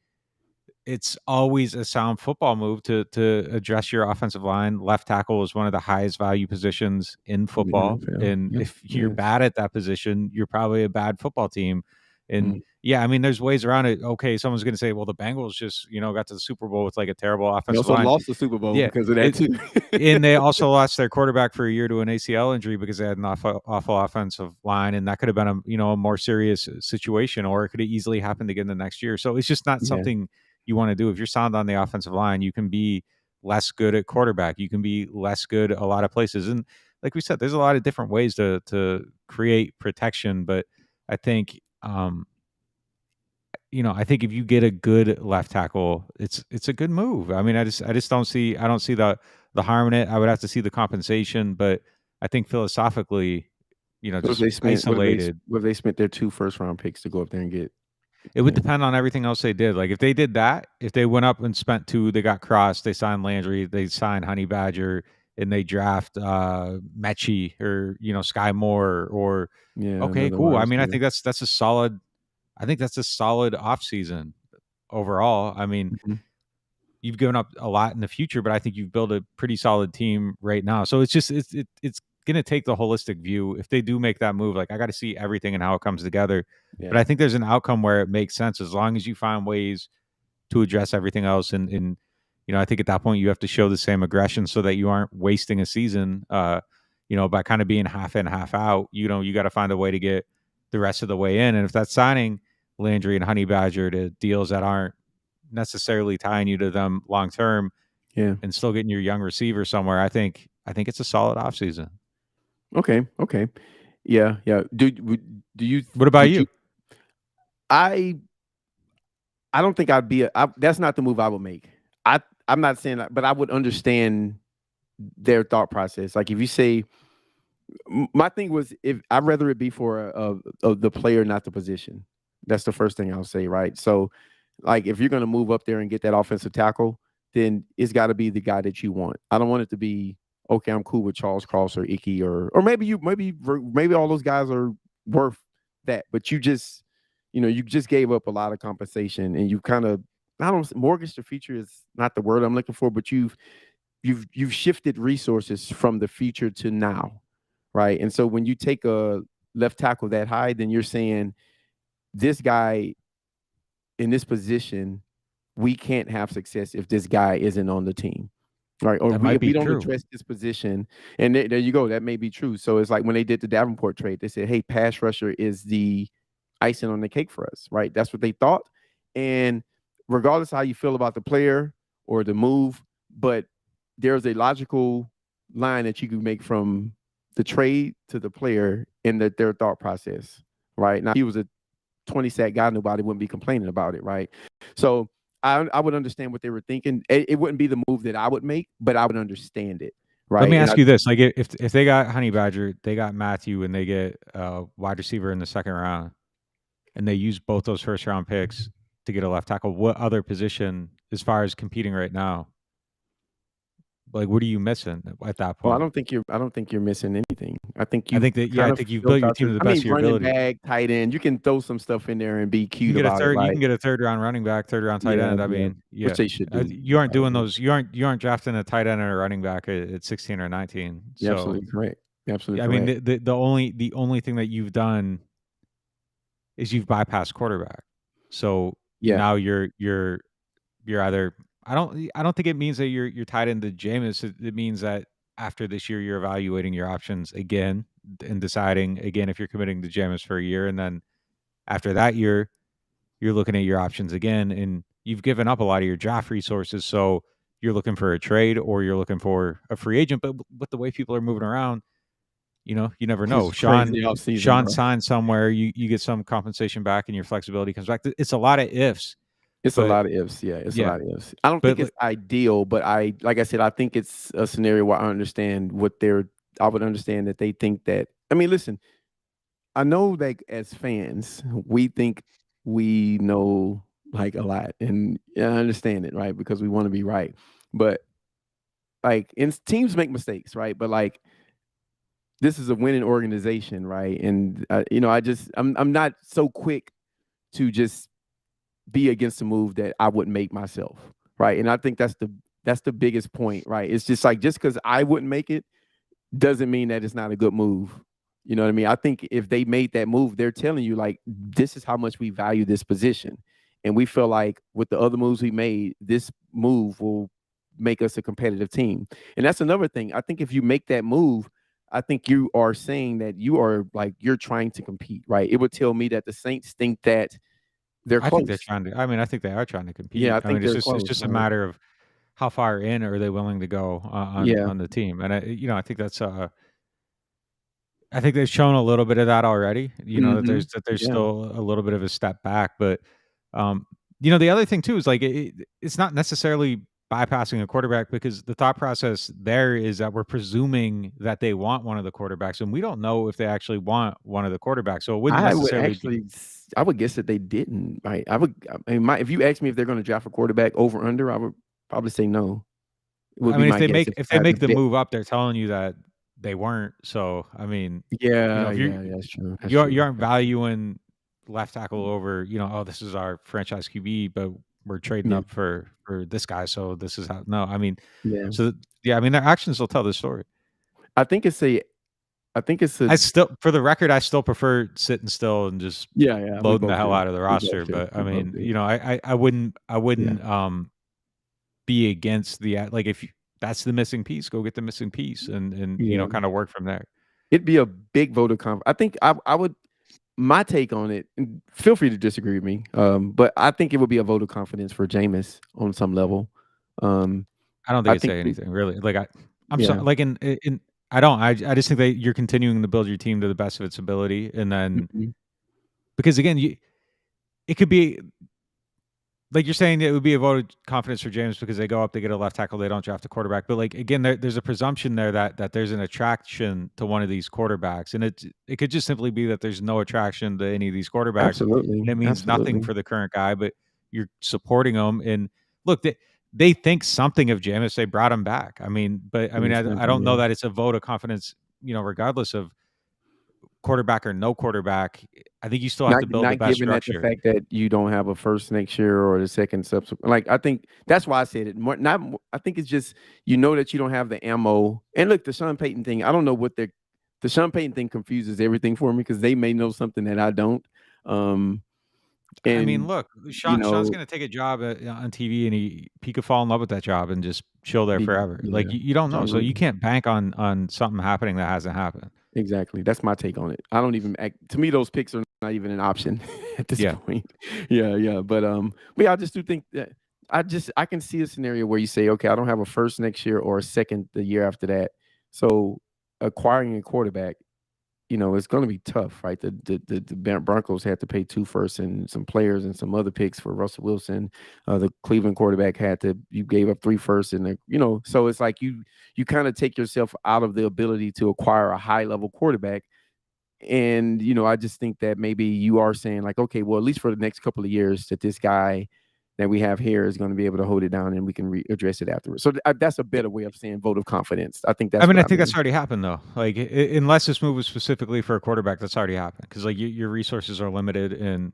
it's always a sound football move to address your offensive line. Left tackle is one of the highest value positions in football. And if you're bad at that position, you're probably a bad football team. And yeah, I mean, there's ways around it. Okay, someone's going to say, well, the Bengals just, got to the Super Bowl with like a terrible offensive line. They also lost the Super Bowl because of that too. And they also lost their quarterback for a year to an ACL injury because they had an awful offensive line. And that could have been a more serious situation, or it could have easily happened again the next year. So it's just not something you want to do. If you're sound on the offensive line, you can be less good at quarterback. You can be less good a lot of places. And like we said, there's a lot of different ways to create protection. But I think, I think if you get a good left tackle, it's a good move. I mean, I don't see the harm in it. I would have to see the compensation, but I think philosophically, just isolated. What if they spent their 2 first-round picks to go up there and get? It would depend on everything else they did. Like, if they did that, if they went up and spent 2, they got Cross, they signed Landry, they signed Honey Badger, and they draft Mechie or Sky Moore or okay, cool. I mean, I think that's a solid. I think that's a solid offseason overall. I mean, you've given up a lot in the future, but I think you've built a pretty solid team right now. So it's just it's going to take the holistic view. If they do make that move, like, I got to see everything and how it comes together. Yeah. But I think there's an outcome where it makes sense as long as you find ways to address everything else. And I think at that point you have to show the same aggression so that you aren't wasting a season, by kind of being half in, half out. You got to find a way to get the rest of the way in. And if that's signing Landry and Honey Badger to deals that aren't necessarily tying you to them long term, and still getting your young receiver somewhere, I think it's a solid offseason. Okay. Yeah. Do you? What about you? I don't think I'd be. That's not the move I would make. I'm not saying that, but I would understand their thought process. Like, if you say, my thing was, if I'd rather it be for the player, not the position. That's the first thing I'll say, right? So, like, if you're going to move up there and get that offensive tackle, then it's got to be the guy that you want. I don't want it to be, okay, I'm cool with Charles Cross or Icky or maybe all those guys are worth that, but you just gave up a lot of compensation, and you kind of, mortgage the future is not the word I'm looking for, but you've shifted resources from the future to now, right? And so when you take a left tackle that high, then you're saying, this guy in this position, we can't have success if this guy isn't on the team, right? Or we don't address this position. And there you go. That may be true. So it's like when they did the Davenport trade, they said, hey, pass rusher is the icing on the cake for us, right? That's what they thought. And regardless of how you feel about the player or the move, but there's a logical line that you can make from the trade to the player in their thought process, right? Now, he was a 20-sack guy, nobody wouldn't be complaining about it, right? So I would understand what they were thinking. It wouldn't be the move that I would make, but I would understand it, right? Let me ask you this. Like, if they got Honey Badger, they got Matthew, and they get a wide receiver in the second round, and they use both those first-round picks to get a left tackle, what other position, as far as competing right now, Like, what are you missing at that Well, point? I don't think you're missing anything. I think I you think that kind I of think you've built built your out team to the best of your running ability. back, tight end. You can throw some stuff in there and be You cute can get a about it. third. You Like, can get a third round running back, third round tight yeah, end. I yeah, mean, which yeah, they should do. you aren't doing those. You aren't drafting a tight end and a running back at 16 or 19. You're So absolutely correct. You're absolutely I mean, correct. the only thing that you've done is you've bypassed quarterback. So Yeah, now you're either I don't think it means that you're tied into Jameis. It means that after this year you're evaluating your options again and deciding again if you're committing to Jameis for a year, and then after that year you're looking at your options again, and you've given up a lot of your draft resources. So you're looking for a trade or you're looking for a free agent. But with the way people are moving around, you never know. it's crazy offseason, Sean bro. signs somewhere, you get some compensation back, and your flexibility comes back. It's a lot of ifs, It's a but lot of ifs. Yeah, it's a yeah, lot of ifs. I don't but think it's ideal, but like I said, I think it's a scenario where I understand I would understand that they think that. I mean, listen, I know that as fans, we think we know like a lot, and I understand it, right? Because we want to be right. But like, and teams make mistakes, right? But like, this is a winning organization, right? And I'm not so quick to just be against a move that I wouldn't make myself, right? And I think that's the biggest point, right? It's just like just because I wouldn't make it doesn't mean that it's not a good move. You know what I mean? I think if they made that move, they're telling you like this is how much we value this position, and we feel like with the other moves we made, this move will make us a competitive team. And that's another thing. I think if you make that move, I think you are saying that you are like you're trying to compete, right? It would tell me that the Saints think that they're I think they're close. trying to. I mean, I think they are trying to Yeah, I compete. I think mean, they're it's close, just a right? matter of how far in are they willing to go Yeah. on the team, and I think that's I think they've shown a little bit of that already. Mhm. That there's Yeah. still a little bit of a step back, but um, the other thing too is like it's not necessarily bypassing a quarterback because the thought process there is that we're presuming that they want one of the quarterbacks, and we don't know if they actually want one of the quarterbacks. So it wouldn't I would necessarily be. actually I would guess that they didn't, right? I mean, if you ask me if they're gonna draft a quarterback over under, I would probably say no. It would I be mean, my guess if I they had to make the bet. move up, they're telling you that they weren't. So I mean, Yeah, if yeah, that's true. That's you true. aren't valuing left tackle over, oh, this is our franchise QB, but we're trading Yeah, up for this guy, so this is how. No, I mean, yeah. so yeah, I mean, their actions will tell the story. I think it's a I think it's a I still, for the record, I still prefer sitting still and just yeah, yeah, we loading the both hell do. out of the We both roster. do. But I We both mean, do. I Yeah. wouldn't be against like if that's the missing piece, go get the missing piece and Yeah. kind of work from there. It'd be a big vote of confidence. I think I would my take on it, and feel free to disagree with me, but I think it would be a vote of confidence for Jameis on some level. Um, I don't think I it'd think say anything really. I'm yeah. sorry, like in I don't. I just think that you're continuing to build your team to the best of its ability, and then Mhm. because again, it could be like you're saying it would be a vote of confidence for James because they go up, they get a left tackle, they don't draft a quarterback. But like again, there's a presumption there that there's an attraction to one of these quarterbacks, and it could just simply be that there's no attraction to any of these quarterbacks, and Absolutely, it means nothing absolutely. for the current guy, but you're supporting them. And look, they think something of Jameis. They brought him back. I mean, but I mean, I don't know Yeah. that it's a vote of confidence. Regardless of quarterback or no quarterback, I think you still have to build the Not best given that the structure. fact that you don't have a first next year or the second subsequent like, I think that's why I said it. More not mo I think it's just, you know that you don't have the ammo and look, the Sean Payton thing, I don't know what the Sean Payton thing confuses everything for me because they may know something that I don't. Um, I mean, and, look, you Sean's know, gonna take a job on TV, and he could fall in love with that job and just chill there forever. Like yeah. you don't know, John so you Gruden. can't bank on something happening that hasn't happened. Exactly. That's my take on it. I don't even act to me, those picks are not even an option at this Yeah, point. Yeah, yeah. But yeah, I just do think that I can see a scenario where you say, okay, I don't have a first next year or a second the year after that. So acquiring a quarterback, it's going to be tough, right? The Broncos had to pay 2 firsts and some players and some other picks for Russell Wilson. The Cleveland quarterback you gave up 3 firsts and so it's like you kind of take yourself out of the ability to acquire a high level quarterback. And I just think that maybe you are saying like, okay, well, at least for the next couple of years that this guy that we have here is going to be able to hold it down, and we can address it afterwards. So that's a better way of saying vote of confidence. I think that's. I think that's already happened though. Like unless this move was specifically for a quarterback, that's already happened because like your resources are limited. And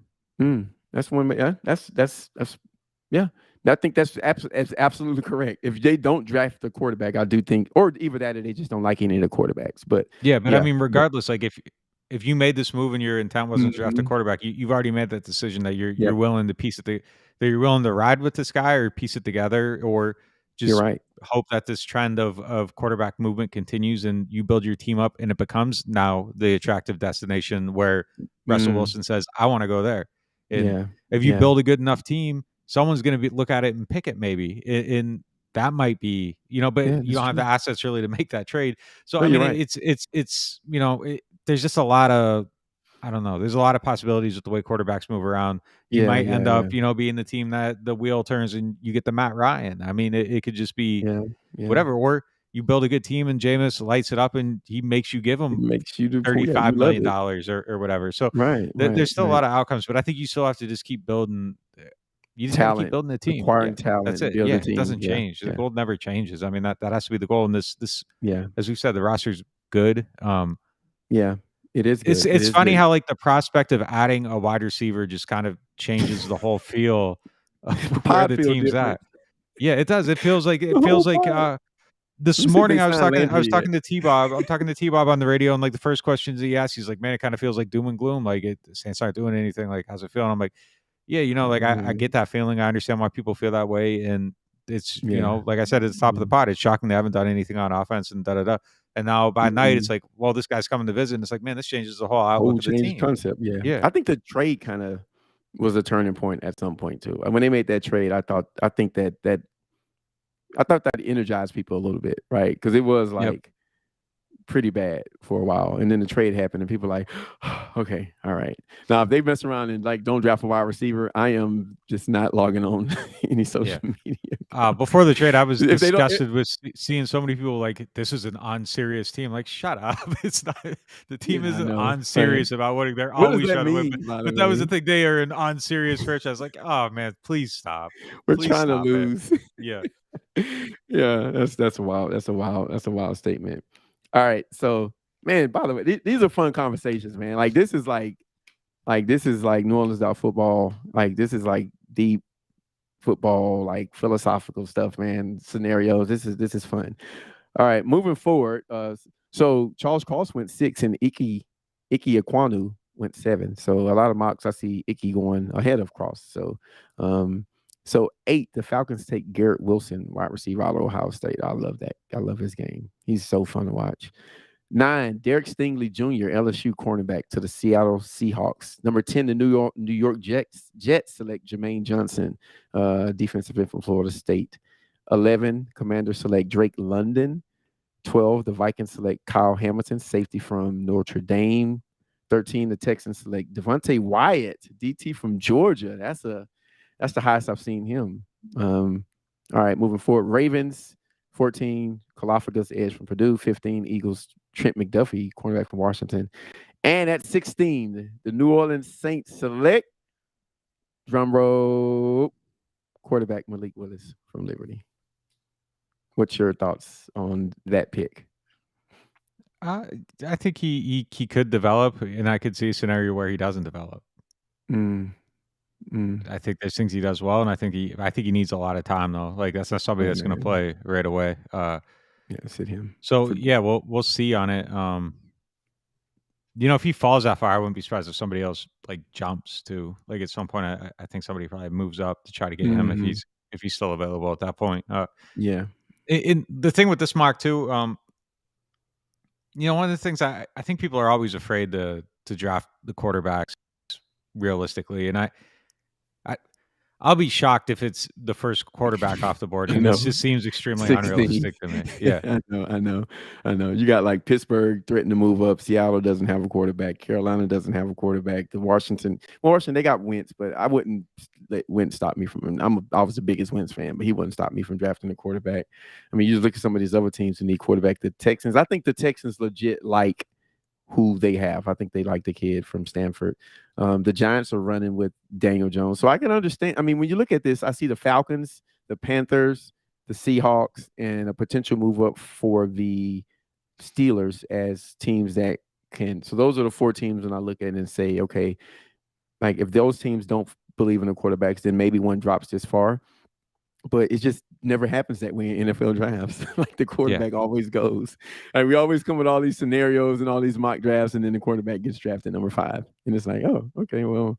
that's one. Yeah, that's yeah. I think that's absolutely correct. If they don't draft the quarterback, I do think, or either that or they just don't like any of the quarterbacks. But yeah, but I mean, regardless, like if you made this move and your intent wasn't to draft a quarterback, you've already made that decision that you're willing to piece it, that you're willing to ride with this guy or piece it together, or just hope that this trend of quarterback movement continues and you build your team up and it becomes now the attractive destination where Russell Wilson says, I want to go there. And if you build a good enough team, someone's going to look at it and pick it maybe. And that might be, but you don't have the assets really to make that trade. So, I mean, it's there's just a lot of, I don't know. There's a lot of possibilities with the way quarterbacks move around. You might end up, being the team that the wheel turns and you get the Matt Ryan. I mean, it could just be whatever. Or you build a good team and Jameis lights it up and he makes you give him $35 million or whatever. So there's still a lot of outcomes, but I think you still have to just keep building. You just have to keep building the team. Acquiring talent. That's it. It doesn't change. The goal never changes. I mean, that has to be the goal. And this as we've said, the roster's good. It is good. It's funny how like the prospect of adding a wide receiver just kind of changes the whole feel of where the team's at. Yeah, it does. It feels like this morning I was talking to T-Bob. I'm talking to T-Bob on the radio, and like the first questions he asked, he's like, "Man, it kind of feels like doom and gloom. Like the Saints aren't doing anything. Like, how's it feeling?" I'm like, "Yeah, like I get that feeling. I understand why people feel that way, and it's like I said at the top of the pod, it's shocking they haven't done anything on offense and da da da." And now by night, it's like, well, this guy's coming to visit. And it's like, man, this changes the whole outlook of the team. Concept, yeah. I think the trade kind of was a turning point at some point too. When they made that trade, I thought that energized people a little bit, right? Because it was like pretty bad for a while, and then the trade happened, and people were like, okay, all right. Now, if they mess around and like don't draft a wide receiver, I am just not logging on any social media. Before the trade, I was disgusted with seeing so many people like, this is an unserious team. Like, shut up! It's not. The team isn't unserious about what they're always trying to win. But that was the thing. They are an unserious franchise. Like, oh man, please stop. We're trying to lose. Yeah. Yeah, that's a wild statement. All right, so man, by the way, these are fun conversations, man. Like this is like NewOrleans.Football. Like this is like deep football, like philosophical stuff, man. Scenarios. This is fun. All right, moving forward. So Charles Cross went 6 and Ike Ekwonu went 7. So a lot of mocks I see Ike going ahead of Cross. So 8, the Falcons take Garrett Wilson, wide receiver out of Ohio State. I love that. I love his game. He's so fun to watch. 9, Derek Stingley Jr., LSU cornerback to the Seattle Seahawks. Number 10, the New York Jets select Jermaine Johnson, defensive end from Florida State. 11, Commanders select Drake London. 12, the Vikings select Kyle Hamilton, safety from Notre Dame. 13, the Texans select Devontae Wyatt, DT from Georgia. That's the highest I've seen him. All right, moving forward. Ravens, 14, Galapagos edge from Purdue. 15, Eagles, Trent McDuffie, cornerback from Washington. And at 16, the New Orleans Saints select, drumroll, quarterback Malik Willis from Liberty. What's your thoughts on that pick? I think he could develop, and I could see a scenario where he doesn't develop. I think there's things he does well, and I think he needs a lot of time though. Like that's not somebody that's going to play right away. Sit him. So we'll see on it. If he falls that far, I wouldn't be surprised if somebody else like jumps too. Like at some point, I think somebody probably moves up to try to get him if he's still available at that point. In the thing with this mock too, one of the things I think people are always afraid to draft the quarterbacks realistically, and I'll be shocked if it's the first quarterback off the board. This just seems extremely 16. Unrealistic to me. Yeah, I know. You got like Pittsburgh threatening to move up. Seattle doesn't have a quarterback. Carolina doesn't have a quarterback. Washington, they got Wentz, but I wouldn't let Wentz stop me from. I was the biggest Wentz fan, but he wouldn't stop me from drafting a quarterback. I mean, you just look at some of these other teams who need quarterback. The Texans, I think the Texans legit like who they have. I think they like the kid from Stanford. The Giants are running with Daniel Jones. So I can understand. I mean, when you look at this, I see the Falcons, the Panthers, the Seahawks, and a potential move up for the Steelers as teams that can. So those are the 4 teams, and I look at it and say, okay, like if those teams don't believe in the quarterbacks, then maybe one drops this far. But it just never happens that way in NFL drafts. Like the quarterback always goes. Like we always come with all these scenarios and all these mock drafts, and then the quarterback gets drafted number 5. And it's like, oh, okay, well,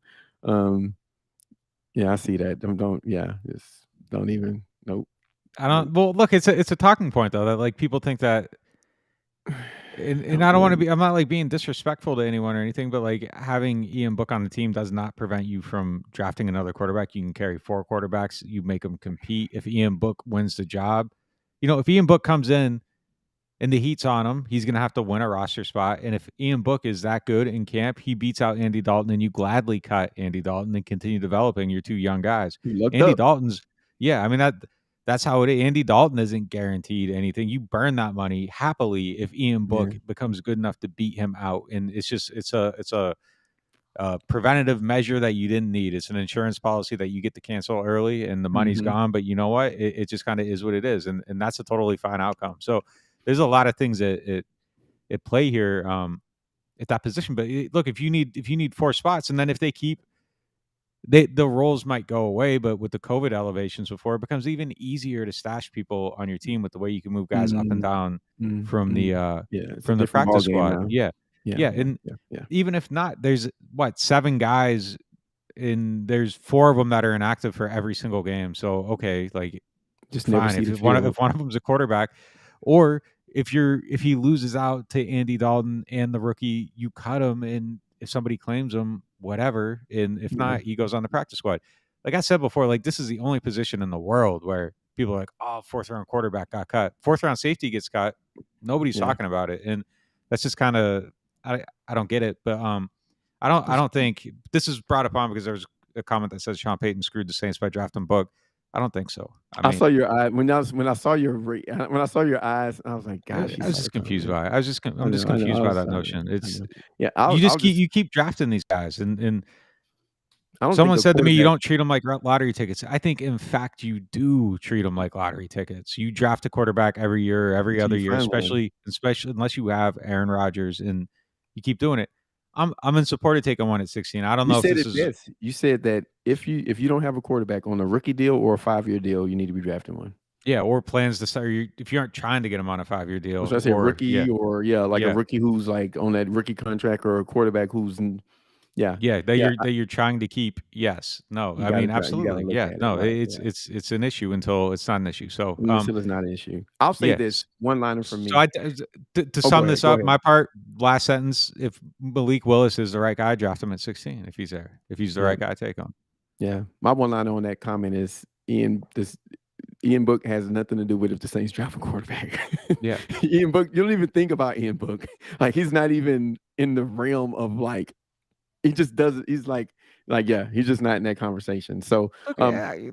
yeah, I see that. Don't even. Nope. I don't. Well, look, it's a talking point though that like people think that. And I don't want to be. I'm not like being disrespectful to anyone or anything, but like having Ian Book on the team does not prevent you from drafting another quarterback. You can carry 4 quarterbacks. You make them compete. If Ian Book wins the job, if Ian Book comes in and the heat's on him, he's going to have to win a roster spot. And if Ian Book is that good in camp, he beats out Andy Dalton, and you gladly cut Andy Dalton and continue developing your 2 young guys. Andy Dalton's, I mean that's how it is. Andy Dalton isn't guaranteed anything. You burn that money happily if Ian Book becomes good enough to beat him out. And it's a preventative measure that you didn't need. It's an insurance policy that you get to cancel early, and the money's gone. But you know what? It just kind of is what it is, and that's a totally fine outcome. So there's a lot of things that at play here at that position. But look, if you need 4 spots, and then if they keep. The roles might go away, but with the COVID elevations before, it becomes even easier to stash people on your team with the way you can move guys up and down from the practice squad. And even if not, there's 7 guys, and there's 4 of them that are inactive for every single game. So okay, like just fine if one of them's a quarterback, or if he loses out to Andy Dalton and the rookie, you cut him, and if somebody claims him, whatever, and if not, he goes on the practice squad. Like I said before, like this is the only position in the world where people are like, oh, 4th round quarterback got cut, 4th round safety gets cut, nobody's talking about it, and that's just kind of I don't get it. But I don't think this is brought up on because there's a comment that says Sean Payton screwed the Saints by drafting Book. I don't think so. I saw your eye when I saw your eyes. I was like, gosh, I was just confused by it. I'm just confused by that notion. It's you keep drafting these guys, and someone said to me, you don't treat them like lottery tickets. I think, in fact, you do treat them like lottery tickets. You draft a quarterback every year, every other year, especially unless you have Aaron Rodgers, and you keep doing it. I'm in support of taking one at 16. I don't know if this is. You said that if you don't have a quarterback on a rookie deal or a 5-year deal, you need to be drafting one. Yeah, or plans to start. If you aren't trying to get him on a 5-year deal, so I say rookie a rookie who's like on that rookie contract, or a quarterback who's that you're trying to keep. Yes, no, I mean absolutely, it's an issue until it's not an issue. So until it's not an issue. I'll say this one liner from me. So to sum this up, my part, last sentence: if Malik Willis is the right guy, draft him at 16. If he's there, if he's the right guy, take him. Yeah, my one liner on that comment is Ian Book has nothing to do with if the Saints draft a quarterback. Yeah, Ian Book, you don't even think about Ian Book. Like he's not even in the realm of like. He just doesn't. He's like, he's just not in that conversation. So, I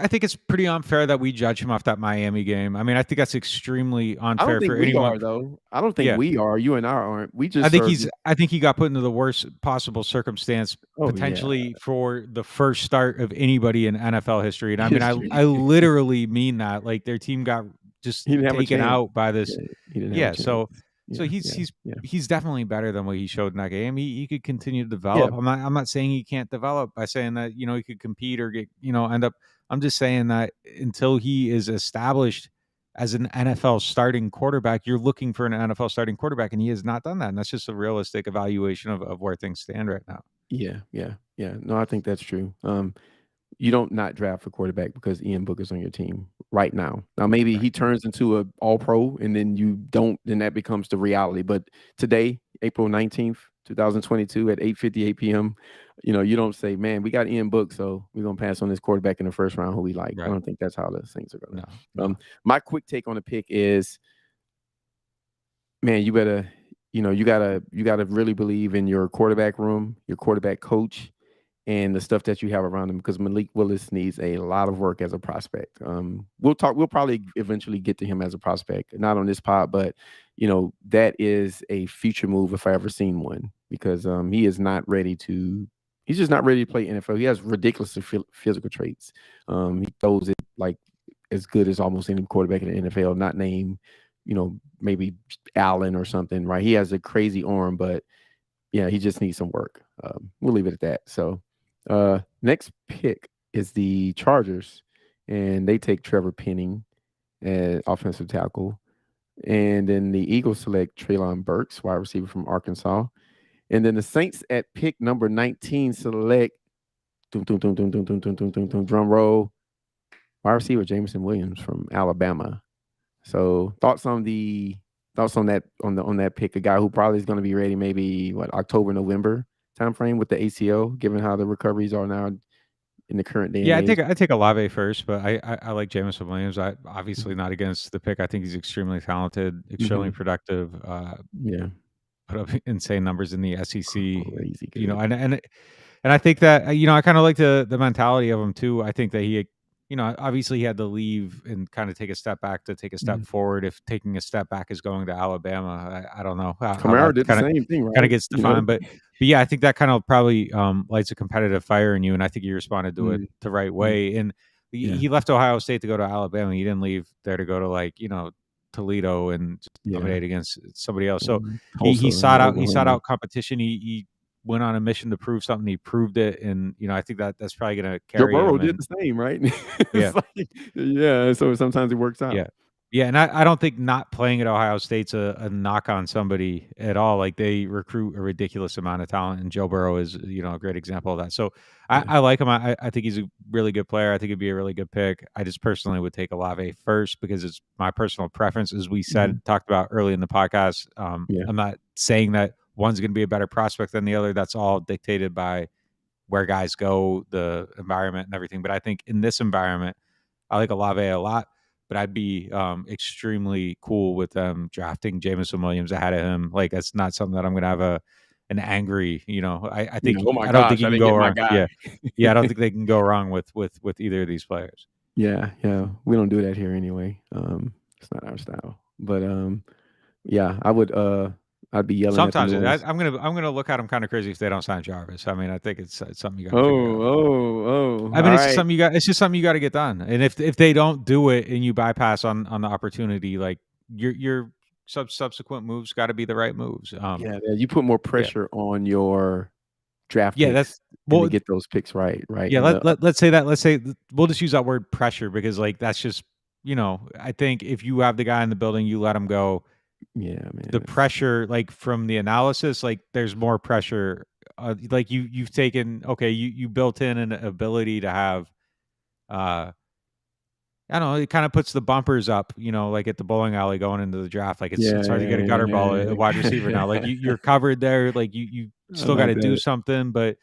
think it's pretty unfair that we judge him off that Miami game. I mean, I think that's extremely unfair for anyone. Though I don't think we are. You and I aren't. We just. I think he got put into the worst possible circumstance potentially for the first start of anybody in NFL history. And I mean, I literally mean that. Like their team got just taken out by this. So he's definitely better than what he showed in that game. He could continue to develop. Yeah. I'm not saying he can't develop by saying that he could compete or get end up. I'm just saying that until he is established as an NFL starting quarterback, you're looking for an NFL starting quarterback, and he has not done that. And that's just a realistic evaluation of where things stand right now. Yeah. No, I think that's true. You don't not draft a quarterback because Ian Book is on your team right now. Now, maybe he turns into an all-pro and then you don't, then that becomes the reality. But today, April 19th, 2022 at 8:58 p.m., you don't say, man, we got Ian Book, so we're going to pass on this quarterback in the first round who we like. Right. I don't think that's how the things are going. No. My quick take on the pick is, man, you gotta really believe in your quarterback room, your quarterback coach, and the stuff that you have around him, because Malik Willis needs a lot of work as a prospect. We'll probably eventually get to him as a prospect, not on this pod, but that is a future move if I ever seen one, because he is not ready to. He's just not ready to play NFL. He has ridiculously physical traits. He throws it like as good as almost any quarterback in the NFL. Not named, maybe Allen or something, right? He has a crazy arm, but yeah, he just needs some work. We'll leave it at that. So, next pick is the Chargers, and they take Trevor Penning as offensive tackle. And then the Eagles select Treylon Burks, wide receiver from Arkansas. And then the Saints at pick number 19 select drum roll, wide receiver Jameson Williams from Alabama. So thoughts on that pick, a guy who probably is going to be ready maybe October, November timeframe with the ACL, given how the recoveries are now in the current day and age. I take Olave first, but I like Jameson Williams. I obviously not against the pick. I think he's extremely talented, extremely productive. Put up insane numbers in the SEC. Crazy good. And I think that I kind of like the mentality of him too. I think that he, obviously he had to leave and kind of take a step back to take a step forward. If taking a step back is going to Alabama, I don't know how Kamara did the same thing, right? Kind of gets defined, but yeah, I think that kind of probably lights a competitive fire in you, and I think he responded to it the right way. And he left Ohio State to go to Alabama. He didn't leave there to go to Toledo and dominate against somebody else. So he sought out competition. He went on a mission to prove something. He proved it, and I think that's probably going to carry. Joe Burrow him did the same, right? Yeah, So sometimes it works out. Yeah, and I don't think not playing at Ohio State's a knock on somebody at all. Like, they recruit a ridiculous amount of talent, and Joe Burrow is a great example of that. So I like him. I think he's a really good player. I think it'd be a really good pick. I just personally would take Olave first because it's my personal preference, as we talked about early in the podcast. I'm not saying that one's going to be a better prospect than the other. That's all dictated by where guys go, the environment, and everything. An think in this environment, I like Olave a lot. But I'd be extremely cool with them drafting Jameson Williams ahead of him. Like, that's not something that I'm going to have an angry. I think I don't think you can go wrong. I don't think they can go wrong with either of these players. Yeah, we don't do that here anyway. It's not our style. But I would. I'd be yelling. Sometimes I'm gonna look at them kind of crazy if they don't sign Jarvis. I mean, I think it's something you got to figure out. I mean, it's just something you got. It's just something you got to get done. And if they don't do it and you bypass on the opportunity, like your subsequent moves got to be the right moves. You put more pressure on your draft. Picks to get those picks right. Yeah, let's say that. Let's say we'll just use that word pressure because that's just I think if you have the guy in the building, you let him go. Yeah, man. The pressure, like from the analysis, like there's more pressure. Like you've taken, you built in an ability to have, I don't know, it kind of puts the bumpers up, like at the bowling alley going into the draft. Like it's hard to get a gutter ball, a wide receiver now. Like you're covered there. Like you still got to do something, but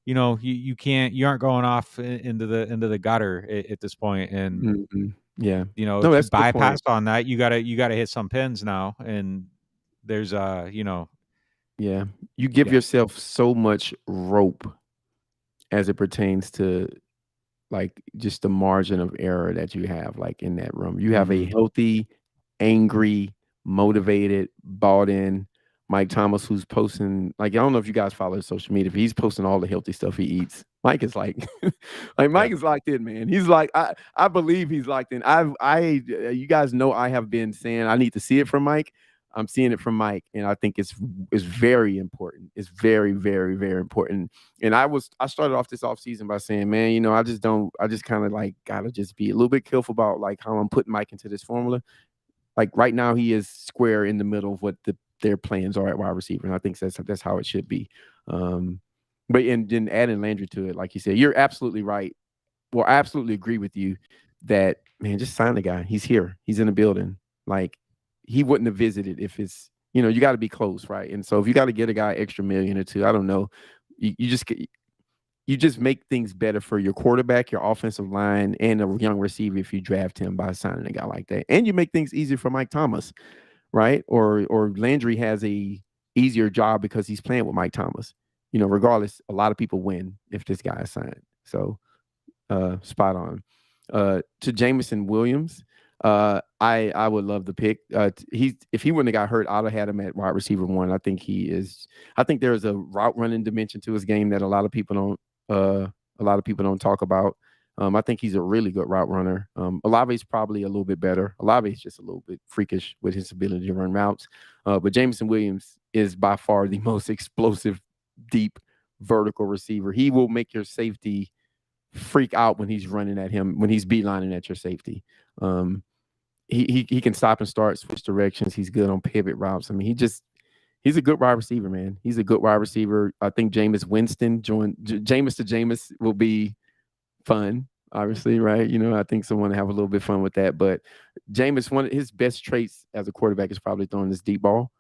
you aren't going off into the gutter at this point. And to bypass on that, you gotta hit some pins now, and there's you give yourself so much rope as it pertains to like just the margin of error that you have like in that room. You have a healthy, angry, motivated, bought in Mike Thomas who's posting, like, I don't know if you guys follow his social media, but he's posting all the healthy stuff he eats. Mike is like, Mike is locked in, man. He's like, I believe he's locked in. You guys know I have been saying I need to see it from Mike. I'm seeing it from Mike, and I think it's very important. It's very, very, very important. And I started off this offseason by saying, man, I just kind of like gotta just be a little bit careful about like how I'm putting Mike into this formula. Like right now, he is square in the middle of what their plans are at wide receiver, and I think that's how it should be. But then adding Landry to it, like you said, you're absolutely right. Well, I absolutely agree with you that, man, just sign the guy. He's here. He's in the building. Like, he wouldn't have visited if it's, you got to be close, right? And so if you got to get a guy extra $1 million or $2 million, I don't know, you just make things better for your quarterback, your offensive line, and a young receiver if you draft him by signing a guy like that. And you make things easier for Mike Thomas, right? Or Landry has a easier job because he's playing with Mike Thomas. Regardless, a lot of people win if this guy is signed. So spot on. To Jameson Williams, I would love the pick. If he wouldn't have got hurt, I'd have had him at wide receiver 1. I think there's a route running dimension to his game that a lot of people don't talk about. I think he's a really good route runner. Olave's probably a little bit better. Olave's just a little bit freakish with his ability to run routes. But Jameson Williams is by far the most explosive, deep, vertical receiver. He will make your safety freak out when he's running at him, when he's beelining at your safety. He can stop and start, switch directions. He's good on pivot routes. I mean, he's a good wide receiver, man. He's a good wide receiver. I think Jameis Winston Jameis to Jameis will be fun, obviously, right? I think someone will have a little bit of fun with that. But Jameis, one of his best traits as a quarterback is probably throwing this deep ball.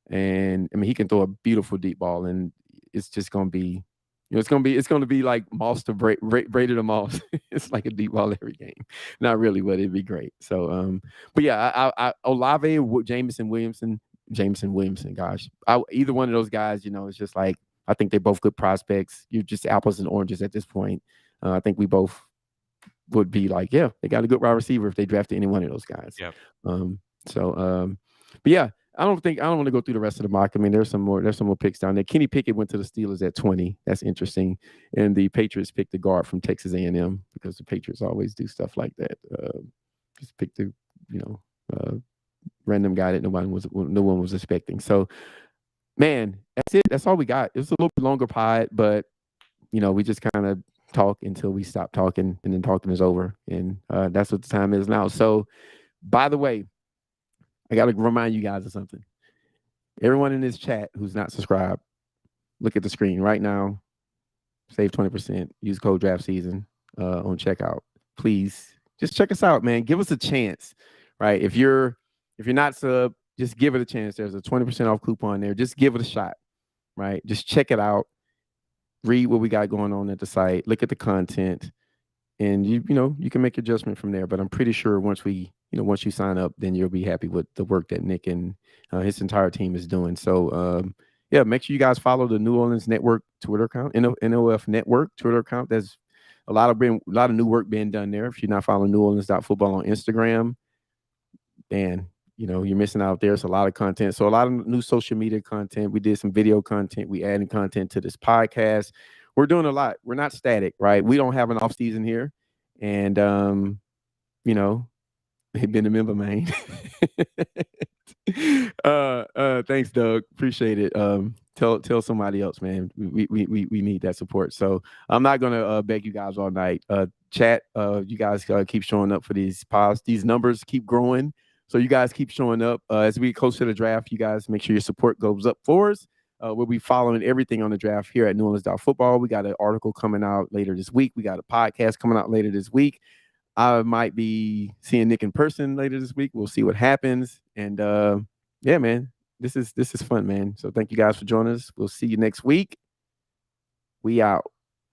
And I mean, he can throw a beautiful deep ball, and it's just going to be, it's going to be like Moss to Brady to Moss. It's like a deep ball every game. Not really, but it'd be great. So, but yeah, I Olave, Jameson Williamson, gosh, either one of those guys, it's just like, I think they're both good prospects. You're just apples and oranges at this point. I think we both would be like, yeah, they got a good wide receiver if they drafted any one of those guys. Yep. But yeah, I don't want to go through the rest of the mock. I mean, there's some more picks down there. Kenny Pickett went to the Steelers at 20. That's interesting. And the Patriots picked the guard from Texas A&M because the Patriots always do stuff like that. Just pick the, random guy that no one was expecting. So, man, that's it. That's all we got. It was a little bit longer pod, but we just kind of talk until we stop talking, and then talking is over. And that's what the time is now. So, by the way, I got to remind you guys of something. Everyone in this chat who's not subscribed, look at the screen right now. Save 20%. Use code draft season on checkout. Please just check us out, man. Give us a chance, right? If you're not sub, just give it a chance. There's a 20% off coupon there. Just give it a shot, right? Just check it out. Read what we got going on at the site. Look at the content, and you can make your judgment from there. But I'm pretty sure once you sign up, then you'll be happy with the work that Nick and his entire team is doing. So, yeah, make sure you guys follow the New Orleans Network Twitter account, NOF Network Twitter account. There's a lot of new work being done there. If you're not following NewOrleans.Football on Instagram, man, you're missing out there. It's a lot of content. So a lot of new social media content. We did some video content. We added content to this podcast. We're doing a lot. We're not static, right? We don't have an off season here. And, they've been a member, man. Thanks, Doug. Appreciate it. Tell somebody else, man. We need that support. So I'm not gonna beg you guys all night. Chat. You guys keep showing up for these pods. These numbers keep growing. So you guys keep showing up. As we get close to the draft, you guys make sure your support goes up for us. We'll be following everything on the draft here at NewOrleans.Football. We got an article coming out later this week. We got a podcast coming out later this week. I might be seeing Nick in person later this week. We'll see what happens. And yeah, man, this is fun, man. So thank you guys for joining us. We'll see you next week. We out.